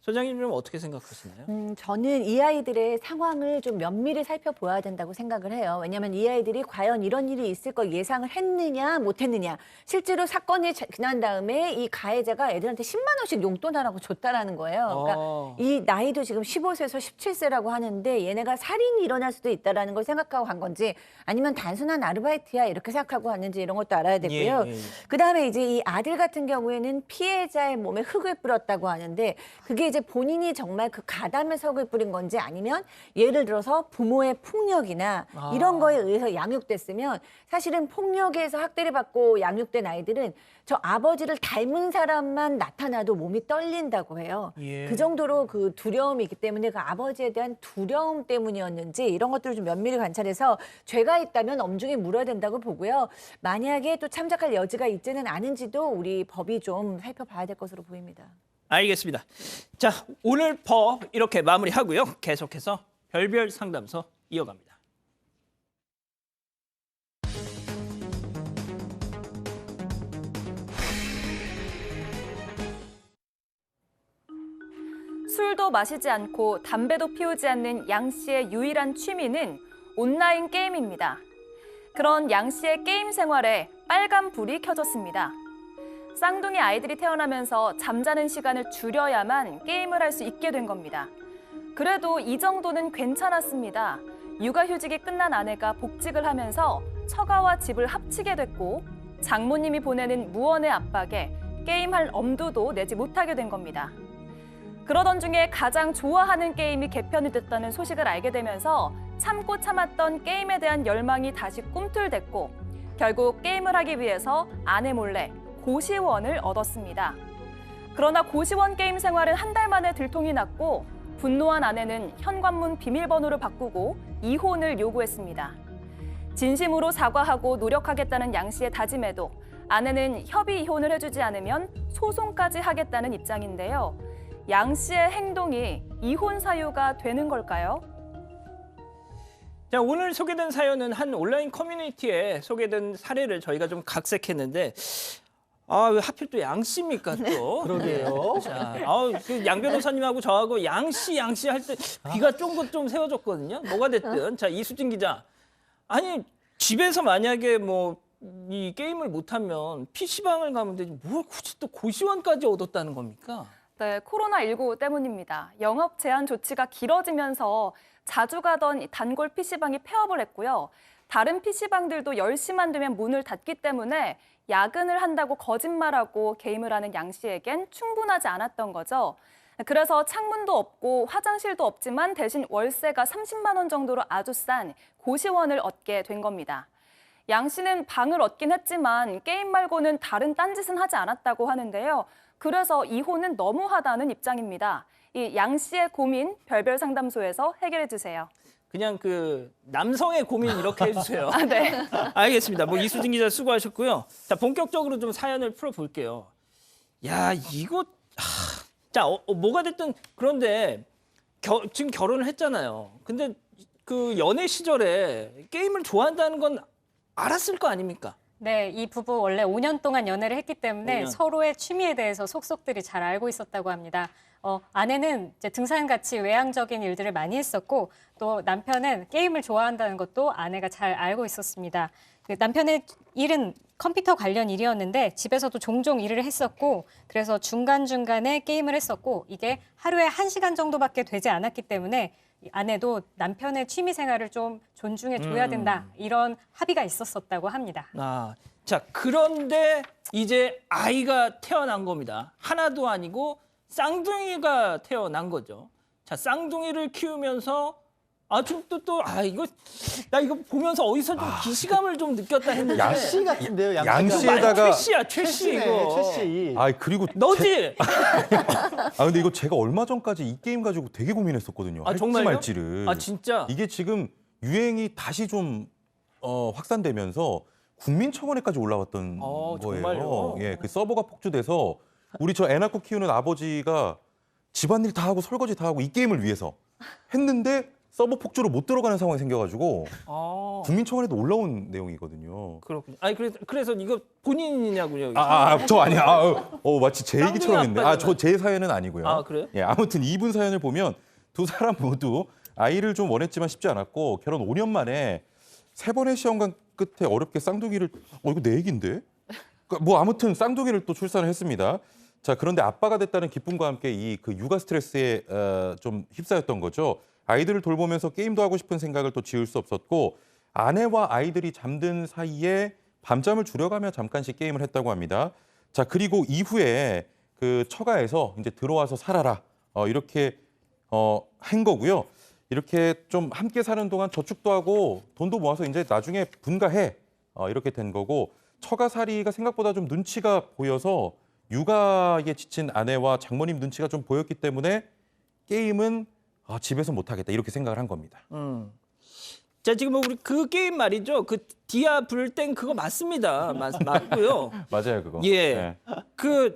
Speaker 1: 소장님 좀 어떻게 생각하시나요?
Speaker 5: 저는 이 아이들의 상황을 좀 면밀히 살펴보아야 된다고 생각을 해요. 왜냐하면 이 아이들이 과연 이런 일이 있을 걸 예상을 했느냐 못했느냐. 실제로 사건이 지난 다음에 이 가해자가 애들한테 10만 원씩 용돈하라고 줬다라는 거예요. 그러니까 이 나이도 지금 15세에서 17세라고 하는데 얘네가 살인이 일어날 수도 있다라는 걸 생각하고 간 건지 아니면 단순한 아르바이트야 이렇게 생각하고 왔는지 이런 것도 알아야 되고요.
Speaker 1: 예.
Speaker 5: 그다음에 이제 이 아들 같은 경우에는 피해자의 몸에 흙을 뿌렸다고 하는데 그게 이제 본인이 정말 그 가담에 석을 뿌린 건지 아니면 예를 들어서 부모의 폭력이나 이런 거에 의해서 양육됐으면 사실은 폭력에서 학대를 받고 양육된 아이들은 저 아버지를 닮은 사람만 나타나도 몸이 떨린다고 해요.
Speaker 1: 예.
Speaker 5: 그 정도로 그 두려움이 있기 때문에 그 아버지에 대한 두려움 때문이었는지 이런 것들을 좀 면밀히 관찰해서 죄가 있다면 엄중히 물어야 된다고 보고요. 만약에 또 참작할 여지가 있지는 않은지도 우리 법이 좀 살펴봐야 될 것으로 보입니다.
Speaker 1: 알겠습니다. 자, 오늘 법 이렇게 마무리하고요. 계속해서 별별 상담소 이어갑니다.
Speaker 7: 술도 마시지 않고 담배도 피우지 않는 양 씨의 유일한 취미는 온라인 게임입니다. 그런 양 씨의 게임 생활에 빨간 불이 켜졌습니다. 쌍둥이 아이들이 태어나면서 잠자는 시간을 줄여야만 게임을 할 수 있게 된 겁니다. 그래도 이 정도는 괜찮았습니다. 육아휴직이 끝난 아내가 복직을 하면서 처가와 집을 합치게 됐고 장모님이 보내는 무언의 압박에 게임할 엄두도 내지 못하게 된 겁니다. 그러던 중에 가장 좋아하는 게임이 개편이 됐다는 소식을 알게 되면서 참고 참았던 게임에 대한 열망이 다시 꿈틀댔고 결국 게임을 하기 위해서 아내 몰래 고시원을 얻었습니다. 그러나 고시원 게임 생활은 한 달 만에 들통이 났고 분노한 아내는 현관문 비밀번호를 바꾸고 이혼을 요구했습니다. 진심으로 사과하고 노력하겠다는 양 씨의 다짐에도 아내는 협의 이혼을 해주지 않으면 소송까지 하겠다는 입장인데요. 양 씨의 행동이 이혼 사유가 되는 걸까요?
Speaker 1: 자, 오늘 소개된 사연은 한 온라인 커뮤니티에 소개된 사례를 저희가 좀 각색했는데 왜 하필 또 양 씨입니까 또?
Speaker 4: 그러게요.
Speaker 1: 자, 그 양 변호사님하고 저하고 양 씨 할 때 귀가 쫑긋 좀 세워졌거든요. 뭐가 됐든. 자, 이수진 기자. 아니, 집에서 만약에 이 게임을 못하면 PC방을 가면 되지 뭘 굳이 또 고시원까지 얻었다는 겁니까?
Speaker 7: 네, 코로나19 때문입니다. 영업 제한 조치가 길어지면서 자주 가던 단골 PC방이 폐업을 했고요. 다른 PC방들도 10시만 되면 문을 닫기 때문에 야근을 한다고 거짓말하고 게임을 하는 양 씨에겐 충분하지 않았던 거죠. 그래서 창문도 없고 화장실도 없지만 대신 월세가 30만 원 정도로 아주 싼 고시원을 얻게 된 겁니다. 양 씨는 방을 얻긴 했지만 게임 말고는 다른 딴짓은 하지 않았다고 하는데요. 그래서 이혼은 너무하다는 입장입니다. 이 양 씨의 고민 별별 상담소에서 해결해 주세요.
Speaker 1: 그냥 그 남성의 고민 이렇게 해주세요.
Speaker 7: 네.
Speaker 1: 알겠습니다. 이수진 기자 수고하셨고요. 자, 본격적으로 좀 사연을 풀어볼게요. 야, 이거 자, 뭐가 됐든 그런데 지금 결혼을 했잖아요. 근데 그 연애 시절에 게임을 좋아한다는 건 알았을 거 아닙니까?
Speaker 3: 네, 이 부부 원래 5년 동안 연애를 했기 때문에
Speaker 1: 5년.
Speaker 3: 서로의 취미에 대해서 속속들이 잘 알고 있었다고 합니다. 아내는 이제 등산같이 외향적인 일들을 많이 했었고 또 남편은 게임을 좋아한다는 것도 아내가 잘 알고 있었습니다. 그 남편의 일은 컴퓨터 관련 일이었는데 집에서도 종종 일을 했었고 그래서 중간중간에 게임을 했었고 이게 하루에 1시간 정도밖에 되지 않았기 때문에 아내도 남편의 취미 생활을 좀 존중해 줘야 된다. 이런 합의가 있었다고 합니다.
Speaker 1: 자, 그런데 이제 아이가 태어난 겁니다. 하나도 아니고 쌍둥이가 태어난 거죠. 자, 쌍둥이를 키우면서 아, 지금 이거 나 이거 보면서 어디서 좀 기시감을 좀 느꼈다 했는데.
Speaker 4: 양씨 같은데요,
Speaker 6: 양씨에다가
Speaker 1: 최씨 이거.
Speaker 4: 최씨.
Speaker 6: 아 그리고
Speaker 1: 너지?
Speaker 6: 근데 이거 제가 얼마 전까지 이 게임 가지고 되게 고민했었거든요. 할지
Speaker 1: 정말요?
Speaker 6: 말지를.
Speaker 1: 아, 진짜?
Speaker 6: 이게 지금 유행이 다시 좀 확산되면서 국민청원에까지 올라왔던 거예요.
Speaker 1: 정말요?
Speaker 6: 예, 그 서버가 폭주돼서 우리 애 낳고 키우는 아버지가 집안일 다 하고 설거지 다 하고 이 게임을 위해서 했는데 서버 폭주로 못 들어가는 상황이 생겨가지고 국민청원에도 올라온 내용이거든요.
Speaker 1: 그렇군요. 아니 그래서 이거 본인이냐고요?
Speaker 6: 저 아니야. 마치 제 얘기처럼 했네.
Speaker 1: 아빠잖아요.
Speaker 6: 저 제 사연은 아니고요.
Speaker 1: 아, 그래요?
Speaker 6: 예, 아무튼 이분 사연을 보면 두 사람 모두 아이를 좀 원했지만 쉽지 않았고 결혼 5년 만에 3번의 시험관 끝에 어렵게 쌍둥이를 이거 내 얘기인데? 뭐 아무튼 쌍둥이를 또 출산을 했습니다. 자, 그런데 아빠가 됐다는 기쁨과 함께 이 그 육아 스트레스에 좀 휩싸였던 거죠. 아이들을 돌보면서 게임도 하고 싶은 생각을 또 지울 수 없었고 아내와 아이들이 잠든 사이에 밤잠을 줄여가며 잠깐씩 게임을 했다고 합니다. 자, 그리고 이후에 그 처가에서 이제 들어와서 살아라 이렇게 한 거고요. 이렇게 좀 함께 사는 동안 저축도 하고 돈도 모아서 이제 나중에 분가해 이렇게 된 거고 처가살이가 생각보다 좀 눈치가 보여서 육아에 지친 아내와 장모님 눈치가 좀 보였기 때문에 게임은 집에서 못하겠다 이렇게 생각을 한 겁니다.
Speaker 1: 자, 지금 우리 그 게임 말이죠. 그 디아 불땡 그거 맞습니다. 맞고요.
Speaker 6: 맞아요, 그거.
Speaker 1: 예.
Speaker 6: 네.
Speaker 1: 그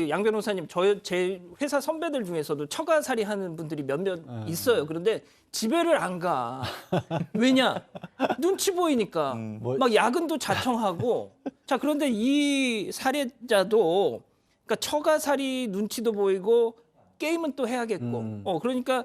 Speaker 1: 양 변호사님, 제 회사 선배들 중에서도 처가살이 하는 분들이 몇몇 있어요. 그런데 집에를 안 가. 왜냐? 눈치 보이니까. 막 야근도 자청하고. 자, 그런데 이 살해자도 그러니까 처가살이 눈치도 보이고 게임은 또 해야겠고. 그러니까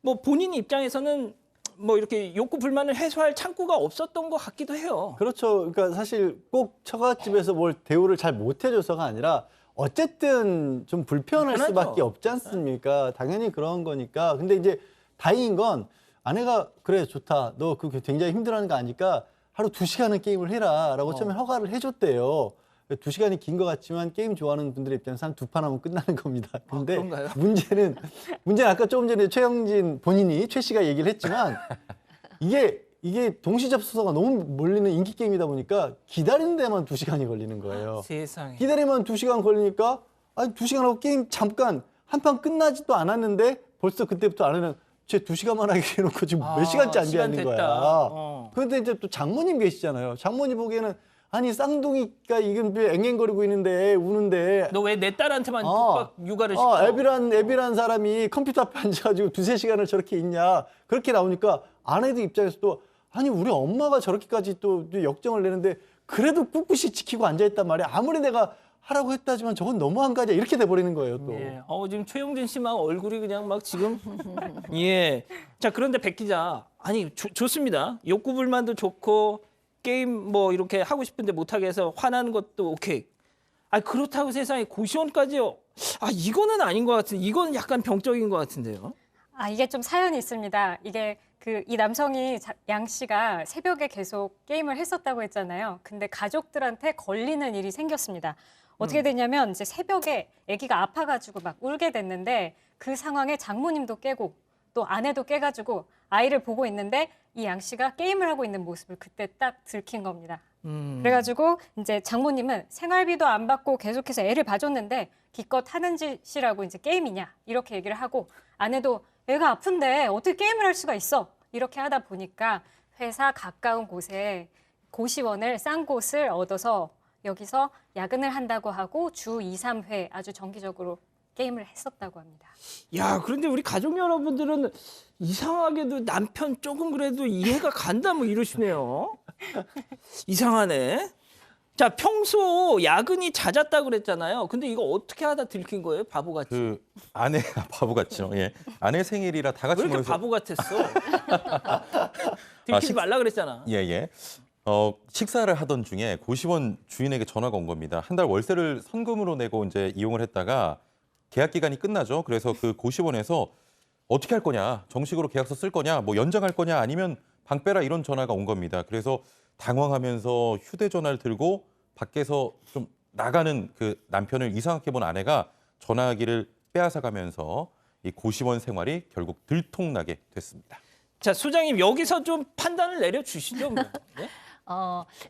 Speaker 1: 뭐 본인 입장에서는 뭐 이렇게 욕구 불만을 해소할 창구가 없었던 것 같기도 해요.
Speaker 4: 그렇죠. 그러니까 사실 꼭 처갓집에서 뭘 대우를 잘 못해줘서가 아니라 어쨌든 좀 불편할
Speaker 1: 불편하죠.
Speaker 4: 수밖에 없지 않습니까? 당연히 그런 거니까. 근데 이제 다행인 건 아내가 그래 좋다. 너 그게 굉장히 힘들어하는 거 아니까 하루 2시간은 게임을 해라라고 처음에 허가를 해줬대요. 2시간이 긴 것 같지만 게임 좋아하는 분들의 입장에서 한 2판 하면 끝나는 겁니다. 근데
Speaker 1: 그런가요?
Speaker 4: 문제는 아까 조금 전에 최영진 본인이 최 씨가 얘기를 했지만 이게 동시 접속사가 너무 몰리는 인기 게임이다 보니까 기다리는 데만 2시간이 걸리는 거예요.
Speaker 1: 세상에.
Speaker 4: 기다리면 2시간 걸리니까 아니 2시간 하고 게임 잠깐 한 판 끝나지도 않았는데 벌써 그때부터 아내는 쟤 2시간만 하게 해놓고 지금 몇 시간째 안
Speaker 1: 시간
Speaker 4: 되는
Speaker 1: 됐다.
Speaker 4: 거야. 그런데 이제 또 장모님 계시잖아요. 장모님 보기에는 아니 쌍둥이가 이건 앵앵거리고 있는데 우는데
Speaker 1: 너 왜 내 딸한테만 뚝박 육아를 시켜?
Speaker 4: 애비란 사람이 컴퓨터 앞에 앉아가지고 2-3시간을 저렇게 있냐. 그렇게 나오니까 아내들 입장에서도 아니 우리 엄마가 저렇게까지 또 역정을 내는데 그래도 꿋꿋이 지키고 앉아있단 말이야. 아무리 내가 하라고 했다지만 저건 너무한 거 아니야. 이렇게 돼버리는 거예요 또.
Speaker 1: 예. 지금 최영진 씨 막 얼굴이 그냥 막 지금 예. 자, 그런데 백 기자 아니 좋습니다. 욕구 불만도 좋고 게임 뭐 이렇게 하고 싶은데 못하게 해서 화나는 것도 오케이. 그렇다고 세상에 고시원까지요. 이거는 아닌 것 같은데 이거는 약간 병적인 것 같은데요.
Speaker 3: 이게 좀 사연이 있습니다. 이게 이 남성이 양 씨가 새벽에 계속 게임을 했었다고 했잖아요. 근데 가족들한테 걸리는 일이 생겼습니다. 어떻게 됐냐면 이제 새벽에 아기가 아파가지고 막 울게 됐는데 그 상황에 장모님도 깨고 또 아내도 깨가지고 아이를 보고 있는데 이 양 씨가 게임을 하고 있는 모습을 그때 딱 들킨 겁니다. 그래가지고 이제 장모님은 생활비도 안 받고 계속해서 애를 봐줬는데 기껏 하는 짓이라고 이제 게임이냐 이렇게 얘기를 하고 아내도 애가 아픈데 어떻게 게임을 할 수가 있어 이렇게 하다 보니까 회사 가까운 곳에 고시원을 싼 곳을 얻어서 여기서 야근을 한다고 하고 주 2-3회 아주 정기적으로 게임을 했었다고 합니다.
Speaker 1: 야, 그런데 우리 가족 여러분들은 이상하게도 남편 조금 그래도 이해가 간다 뭐 이러시네요. 이상하네. 자, 평소 야근이 잦았다고 그랬잖아요. 근데 이거 어떻게 하다 들킨 거예요? 바보같이.
Speaker 6: 그 아내가 바보 같죠. 예. 아내 생일이라 다 같이
Speaker 1: 왜 이렇게
Speaker 6: 모여서
Speaker 1: 바보 같았어? 들키지 말라 그랬잖아.
Speaker 6: 예. 식사를 하던 중에 고시원 주인에게 전화가 온 겁니다. 한 달 월세를 선금으로 내고 이제 이용을 했다가 계약 기간이 끝나죠. 그래서 그 고시원에서 어떻게 할 거냐, 정식으로 계약서 쓸 거냐, 뭐 연장할 거냐, 아니면 방 빼라 이런 전화가 온 겁니다. 그래서 당황하면서 휴대전화를 들고 밖에서 좀 나가는 그 남편을 이상하게 본 아내가 전화기를 빼앗아가면서 이 고시원 생활이 결국 들통나게 됐습니다.
Speaker 1: 자, 소장님 여기서 좀 판단을 내려주시죠. 뭐. 네?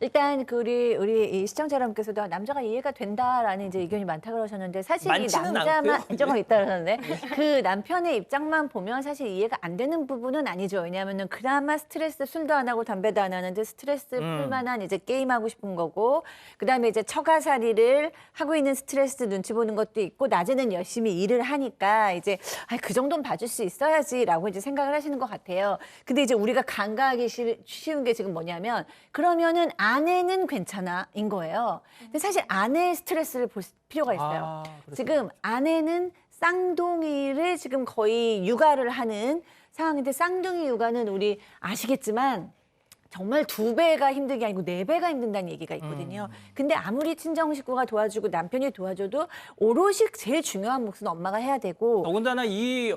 Speaker 5: 일단 우리 이 시청자 여러분께서도 남자가 이해가 된다라는 이제 의견이 많다 그러셨는데 사실 이
Speaker 1: 많지는
Speaker 5: 남자만
Speaker 1: 않고요.
Speaker 5: 조금 있다 그러는데 그 남편의 입장만 보면 사실 이해가 안 되는 부분은 아니죠. 왜냐하면은 그나마 스트레스 술도 안 하고 담배도 안 하는데 스트레스 풀 만한 이제 게임하고 싶은 거고 그다음에 이제 처가살이를 하고 있는 스트레스 눈치 보는 것도 있고 낮에는 열심히 일을 하니까 이제 그 정도는 봐줄 수 있어야지라고 이제 생각을 하시는 것 같아요. 근데 이제 우리가 간과하기 쉬운 게 지금 뭐냐면 그러면은 아내는 괜찮아인 거예요. 근데 사실 아내의 스트레스를 볼 필요가 있어요. 지금 아내는 쌍둥이를 지금 거의 육아를 하는 상황인데 쌍둥이 육아는 우리 아시겠지만 정말 2배가 힘든 게 아니고 4배가 힘든다는 얘기가 있거든요. 근데 아무리 친정 식구가 도와주고 남편이 도와줘도 오롯이 제일 중요한 몫은 엄마가 해야 되고
Speaker 1: 더군다나 이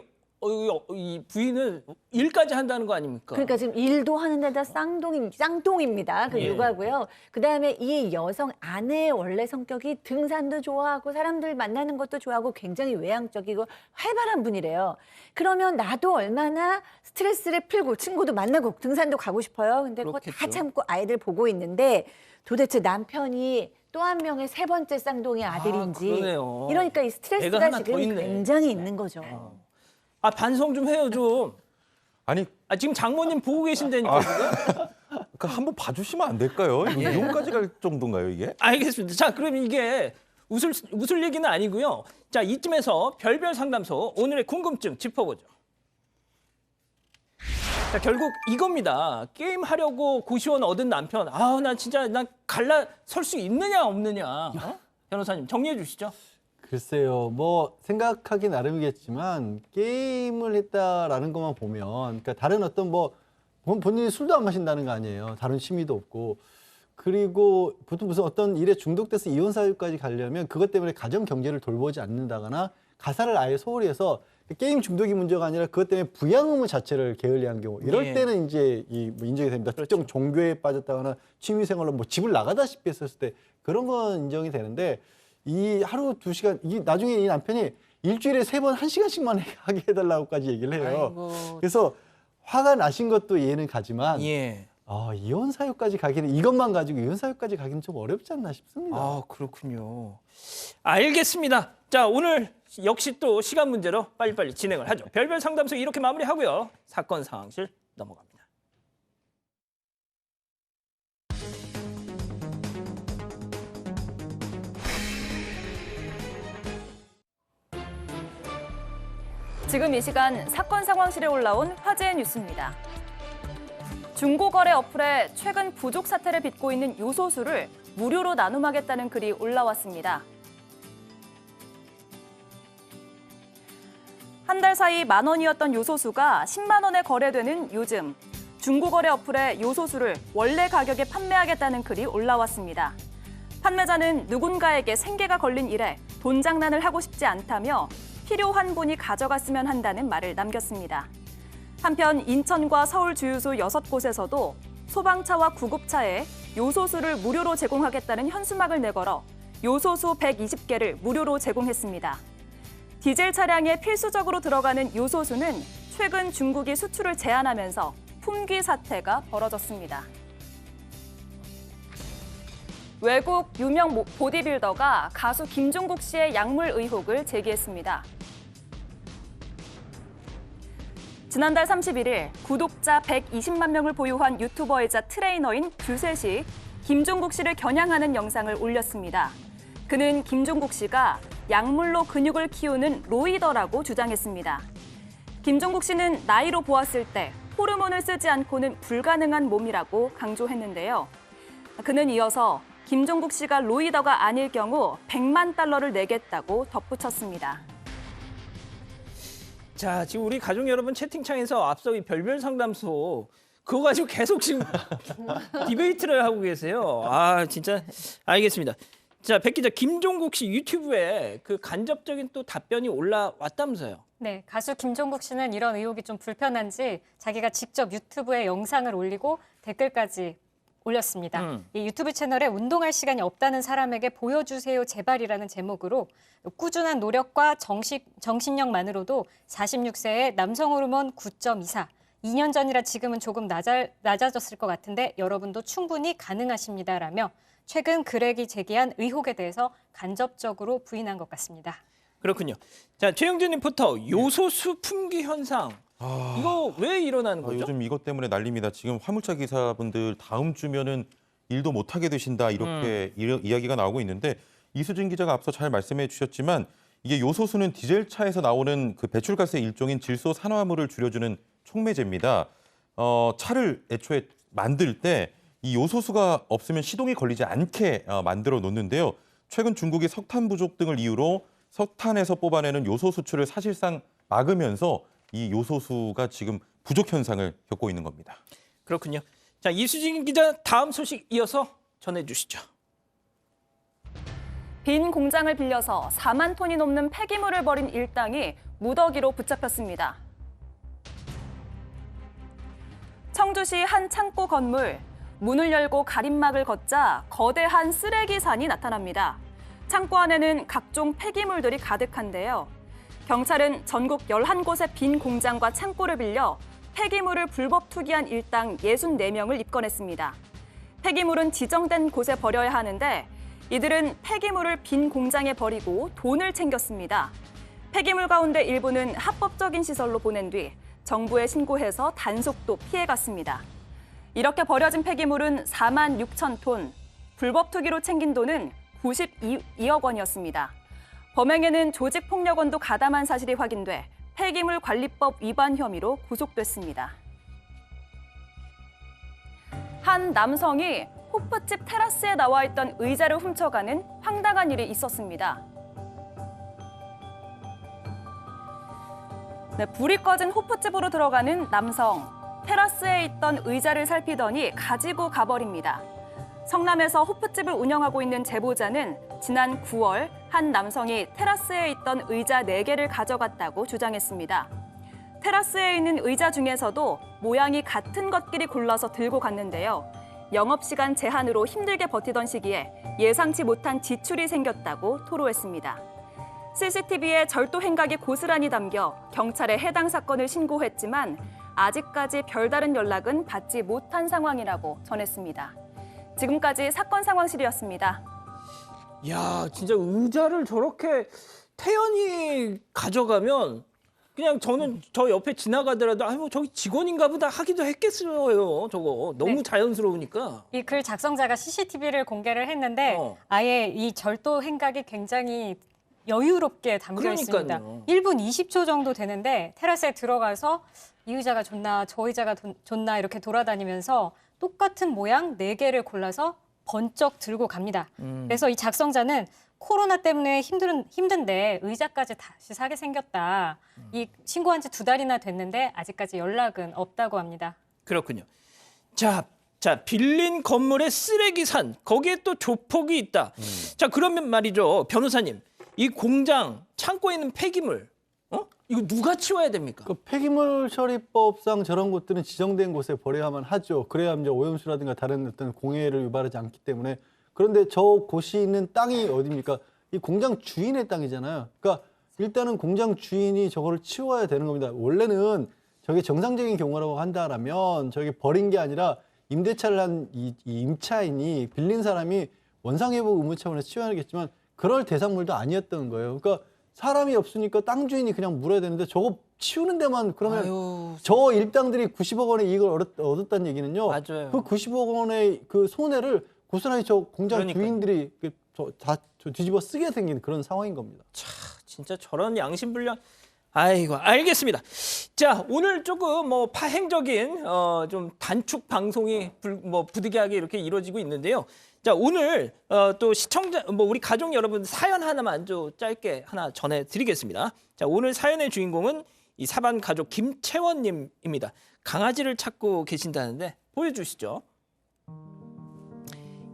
Speaker 1: 부인은 일까지 한다는 거 아닙니까?
Speaker 5: 그러니까 지금 일도 하는 데다 쌍둥이입니다. 그
Speaker 1: 예.
Speaker 5: 육아고요. 그다음에 이 여성 아내의 원래 성격이 등산도 좋아하고 사람들 만나는 것도 좋아하고 굉장히 외향적이고 활발한 분이래요. 그러면 나도 얼마나 스트레스를 풀고 친구도 만나고 등산도 가고 싶어요. 근데 그거 다
Speaker 1: 그렇겠죠.
Speaker 5: 참고 아이들 보고 있는데 도대체 남편이 또 한 명의 3번째 쌍둥이 아들인지
Speaker 1: 그러네요.
Speaker 5: 이러니까 이
Speaker 1: 애가
Speaker 5: 스트레스가
Speaker 1: 하나 더
Speaker 5: 지금
Speaker 1: 있네.
Speaker 5: 굉장히 있는 거죠.
Speaker 1: 반성 좀 해요 좀.
Speaker 6: 아니
Speaker 1: 지금 장모님 보고 계신다니까. 지금?
Speaker 6: 그러니까 한번 봐주시면 안 될까요? 이혼까지 갈 정도인가요 이게?
Speaker 1: 알겠습니다. 자, 그럼 이게 웃을 얘기는 아니고요. 자, 이쯤에서 별별 상담소 오늘의 궁금증 짚어보죠. 자, 결국 이겁니다. 게임 하려고 고시원 얻은 남편. 나 진짜 난 갈라 설 수 있느냐 없느냐. 변호사님 정리해 주시죠.
Speaker 4: 글쎄요, 뭐 생각하기 나름이겠지만 게임을 했다라는 것만 보면, 그러니까 다른 어떤 뭐 본인이 술도 안 마신다는 거 아니에요. 다른 취미도 없고. 그리고 보통 무슨 어떤 일에 중독돼서 이혼 사유까지 가려면 그것 때문에 가정 경제를 돌보지 않는다거나 가사를 아예 소홀히 해서 게임 중독이 문제가 아니라 그것 때문에 부양 의무 자체를 게을리한 경우 이럴
Speaker 1: 예.
Speaker 4: 때는 이제 뭐 인정이 됩니다. 특정 종교에 빠졌다거나 취미 생활로 뭐 집을 나가다시피 했었을 때 그런 건 인정이 되는데 이 하루 2시간 나중에 이 남편이 일주일에 3번 1시간씩만 하게 해달라고까지 얘기를 해요.
Speaker 1: 아이고.
Speaker 4: 그래서 화가 나신 것도 이해는 가지만
Speaker 1: 예.
Speaker 4: 이혼 사유까지 가기는 이것만 가지고 이혼 사유까지 가기는 좀 어렵지 않나 싶습니다.
Speaker 1: 그렇군요. 알겠습니다. 자, 오늘 역시 또 시간 문제로 빨리빨리 진행을 하죠. 별별 상담소 이렇게 마무리하고요. 사건 상황실 넘어갑니다.
Speaker 7: 지금 이 시간 사건 상황실에 올라온 화제의 뉴스입니다. 중고거래 어플에 최근 부족 사태를 빚고 있는 요소수를 무료로 나눔하겠다는 글이 올라왔습니다. 한 달 사이 10,000원이었던 요소수가 10만 원에 거래되는 요즘, 중고거래 어플에 요소수를 원래 가격에 판매하겠다는 글이 올라왔습니다. 판매자는 누군가에게 생계가 걸린 일에 돈 장난을 하고 싶지 않다며 필요한 분이 가져갔으면 한다는 말을 남겼습니다. 한편 인천과 서울 주유소 6곳에서도 소방차와 구급차에 요소수를 무료로 제공하겠다는 현수막을 내걸어 요소수 120개를 무료로 제공했습니다. 디젤 차량에 필수적으로 들어가는 요소수는 최근 중국이 수출을 제한하면서 품귀 사태가 벌어졌습니다. 외국 유명 보디빌더가 가수 김종국 씨의 약물 의혹을 제기했습니다. 지난달 31일 구독자 120만 명을 보유한 유튜버이자 트레이너인 듀셋이 김종국 씨를 겨냥하는 영상을 올렸습니다. 그는 김종국 씨가 약물로 근육을 키우는 로이더라고 주장했습니다. 김종국 씨는 나이로 보았을 때 호르몬을 쓰지 않고는 불가능한 몸이라고 강조했는데요. 그는 이어서 김종국 씨가 로이더가 아닐 경우 100만 달러를 내겠다고 덧붙였습니다.
Speaker 1: 자, 지금 우리 가족 여러분 채팅창에서 앞서 이 별별 상담소 그거 가지고 계속 지금 디베이트를 하고 계세요. 진짜 알겠습니다. 자, 백 기자, 김종국 씨 유튜브에 그 간접적인 또 답변이 올라왔다면서요?
Speaker 3: 네, 가수 김종국 씨는 이런 의혹이 좀 불편한지 자기가 직접 유튜브에 영상을 올리고 댓글까지 올렸습니다. 이 유튜브 채널에 운동할 시간이 없다는 사람에게 보여주세요 제발이라는 제목으로 꾸준한 노력과 정신력만으로도 46세의 남성 호르몬 9.24, 2년 전이라 지금은 조금 낮아졌을 것 같은데 여러분도 충분히 가능하십니다라며 최근 금액이 제기한 의혹에 대해서 간접적으로 부인한 것 같습니다.
Speaker 1: 그렇군요. 자, 최영진 리포터, 요소수 품귀 현상. 이거 왜 일어나는 거죠?
Speaker 6: 요즘 이것 때문에 난립니다. 지금 화물차 기사분들 다음 주면은 일도 못 하게 되신다 이렇게 이야기가 나오고 있는데 이수진 기자가 앞서 잘 말씀해 주셨지만 이게 요소수는 디젤차에서 나오는 그 배출가스의 일종인 질소 산화물을 줄여주는 촉매제입니다. 차를 애초에 만들 때 이 요소수가 없으면 시동이 걸리지 않게 만들어 놓는데요. 최근 중국이 석탄 부족 등을 이유로 석탄에서 뽑아내는 요소 수출을 사실상 막으면서 이 요소수가 지금 부족 현상을 겪고 있는 겁니다.
Speaker 1: 그렇군요. 자, 이수진 기자 다음 소식 이어서 전해주시죠.
Speaker 7: 빈 공장을 빌려서 4만 톤이 넘는 폐기물을 버린 일당이 무더기로 붙잡혔습니다. 청주시 한 창고 건물, 문을 열고 가림막을 걷자 거대한 쓰레기산이 나타납니다. 창고 안에는 각종 폐기물들이 가득한데요. 경찰은 전국 11곳의 빈 공장과 창고를 빌려 폐기물을 불법 투기한 일당 64명을 입건했습니다. 폐기물은 지정된 곳에 버려야 하는데 이들은 폐기물을 빈 공장에 버리고 돈을 챙겼습니다. 폐기물 가운데 일부는 합법적인 시설로 보낸 뒤 정부에 신고해서 단속도 피해갔습니다. 이렇게 버려진 폐기물은 4만 6천 톤, 불법 투기로 챙긴 돈은 92억 원이었습니다. 범행에는 조직폭력원도 가담한 사실이 확인돼 폐기물 관리법 위반 혐의로 구속됐습니다. 한 남성이 호프집 테라스에 나와 있던 의자를 훔쳐가는 황당한 일이 있었습니다. 네, 불이 꺼진 호프집으로 들어가는 남성. 테라스에 있던 의자를 살피더니 가지고 가버립니다. 성남에서 호프집을 운영하고 있는 제보자는 지난 9월 한 남성이 테라스에 있던 의자 4개를 가져갔다고 주장했습니다. 테라스에 있는 의자 중에서도 모양이 같은 것끼리 골라서 들고 갔는데요. 영업시간 제한으로 힘들게 버티던 시기에 예상치 못한 지출이 생겼다고 토로했습니다. CCTV에 절도 행각이 고스란히 담겨 경찰에 해당 사건을 신고했지만 아직까지 별다른 연락은 받지 못한 상황이라고 전했습니다. 지금까지 사건 상황실이었습니다.
Speaker 1: 야, 진짜 의자를 저렇게 태연히 가져가면 그냥 저는 저 옆에 지나가더라도 아유 저기 직원인가 보다 하기도 했겠어요. 저거 너무
Speaker 3: 네.
Speaker 1: 자연스러우니까.
Speaker 3: 이 글 작성자가 CCTV를 공개를 했는데 아예 이 절도 행각이 굉장히 여유롭게 담겨 있습니다.
Speaker 1: 그러니까요.
Speaker 3: 1분 20초 정도 되는데 테라스에 들어가서 이 의자가 좋나 저 의자가 좋나 이렇게 돌아다니면서 똑같은 모양 4개를 골라서 번쩍 들고 갑니다. 그래서 이 작성자는 코로나 때문에 힘든데 의자까지 다시 사게 생겼다. 이 신고한 지 2달이나 됐는데 아직까지 연락은 없다고 합니다.
Speaker 1: 그렇군요. 자, 빌린 건물에 쓰레기산, 거기에 또 조폭이 있다. 자, 그러면 말이죠, 변호사님, 이 공장 창고에 있는 폐기물, 이거 누가 치워야 됩니까?
Speaker 4: 그 폐기물 처리법상 저런 곳들은 지정된 곳에 버려야만 하죠. 그래야 이제 오염수라든가 다른 어떤 공해를 유발하지 않기 때문에. 그런데 저 곳이 있는 땅이 어디입니까? 이 공장 주인의 땅이잖아요. 그러니까 일단은 공장 주인이 저거를 치워야 되는 겁니다. 원래는 저게 정상적인 경우라고 한다라면 저게 버린 게 아니라 임대차를 한 이 임차인이 빌린 사람이 원상회복 의무 차원에서 치워야겠지만 그럴 대상물도 아니었던 거예요. 그러니까 사람이 없으니까 땅 주인이 그냥 물어야 되는데 저거 치우는 데만 그러면
Speaker 1: 아유,
Speaker 4: 저 일당들이 90억 원의 이익을 얻었다는 얘기는요.
Speaker 1: 맞아요.
Speaker 4: 그 90억 원의 그 손해를 고스란히 저 공장
Speaker 1: 그러니까요.
Speaker 4: 주인들이 다 뒤집어 쓰게 생긴 그런 상황인 겁니다.
Speaker 1: 진짜 저런 양심불량. 아이고, 알겠습니다. 자, 오늘 조금 뭐 파행적인 좀 단축 방송이 부득이하게 이렇게 이루어지고 있는데요. 자, 오늘 또 시청자 우리 가족 여러분 사연 하나만 좀 짧게 하나 전해드리겠습니다. 자, 오늘 사연의 주인공은 이 사반 가족 김채원님입니다. 강아지를 찾고 계신다는데 보여주시죠.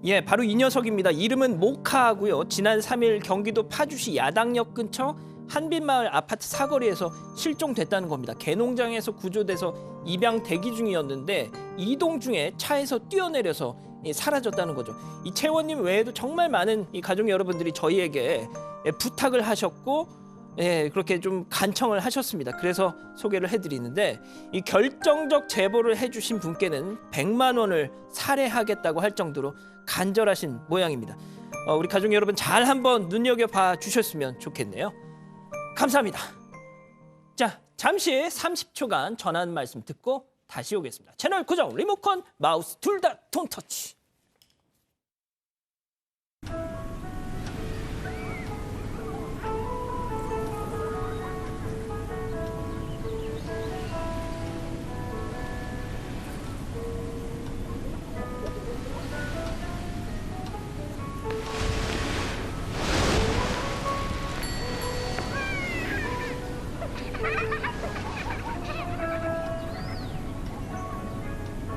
Speaker 1: 예, 바로 이 녀석입니다. 이름은 모카하고요. 지난 3일 경기도 파주시 야당역 근처 한빛마을 아파트 사거리에서 실종됐다는 겁니다. 개농장에서 구조돼서 입양 대기 중이었는데 이동 중에 차에서 뛰어내려서 사라졌다는 거죠. 이 채원님 외에도 정말 많은 이 가족 여러분들이 저희에게 부탁을 하셨고 예, 그렇게 좀 간청을 하셨습니다. 그래서 소개를 해드리는데 이 결정적 제보를 해주신 분께는 100만 원을 살해하겠다고 할 정도로 간절하신 모양입니다. 우리 가족 여러분 잘 한번 눈여겨봐 주셨으면 좋겠네요. 감사합니다. 자, 잠시 30초간 전하는 말씀 듣고 다시 오겠습니다. 채널 고정, 리모컨, 마우스 둘 다 톤터치.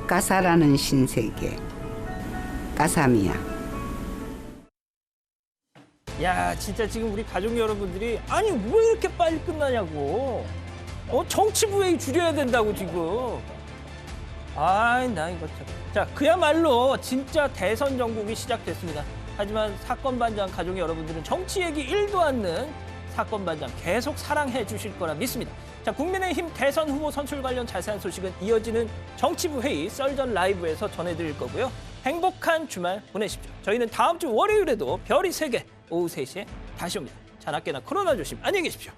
Speaker 8: 까사라는 신세계 까사미야.
Speaker 1: 야, 진짜 지금 우리 가족 여러분들이 아니 왜 이렇게 빨리 끝나냐고. 정치부 회의 줄여야 된다고 지금. 아이, 나 이거 참. 자, 그야말로 진짜 대선 정국이 시작됐습니다. 하지만 사건 반장 가족 여러분들은 정치 얘기 1도 않는 사건 반장 계속 사랑해 주실 거라 믿습니다. 자, 국민의힘 대선 후보 선출 관련 자세한 소식은 이어지는 정치부 회의 썰전 라이브에서 전해드릴 거고요. 행복한 주말 보내십시오. 저희는 다음 주 월요일에도 별이 3개 오후 3시에 다시 옵니다. 자나깨나 코로나 조심. 안녕히 계십시오.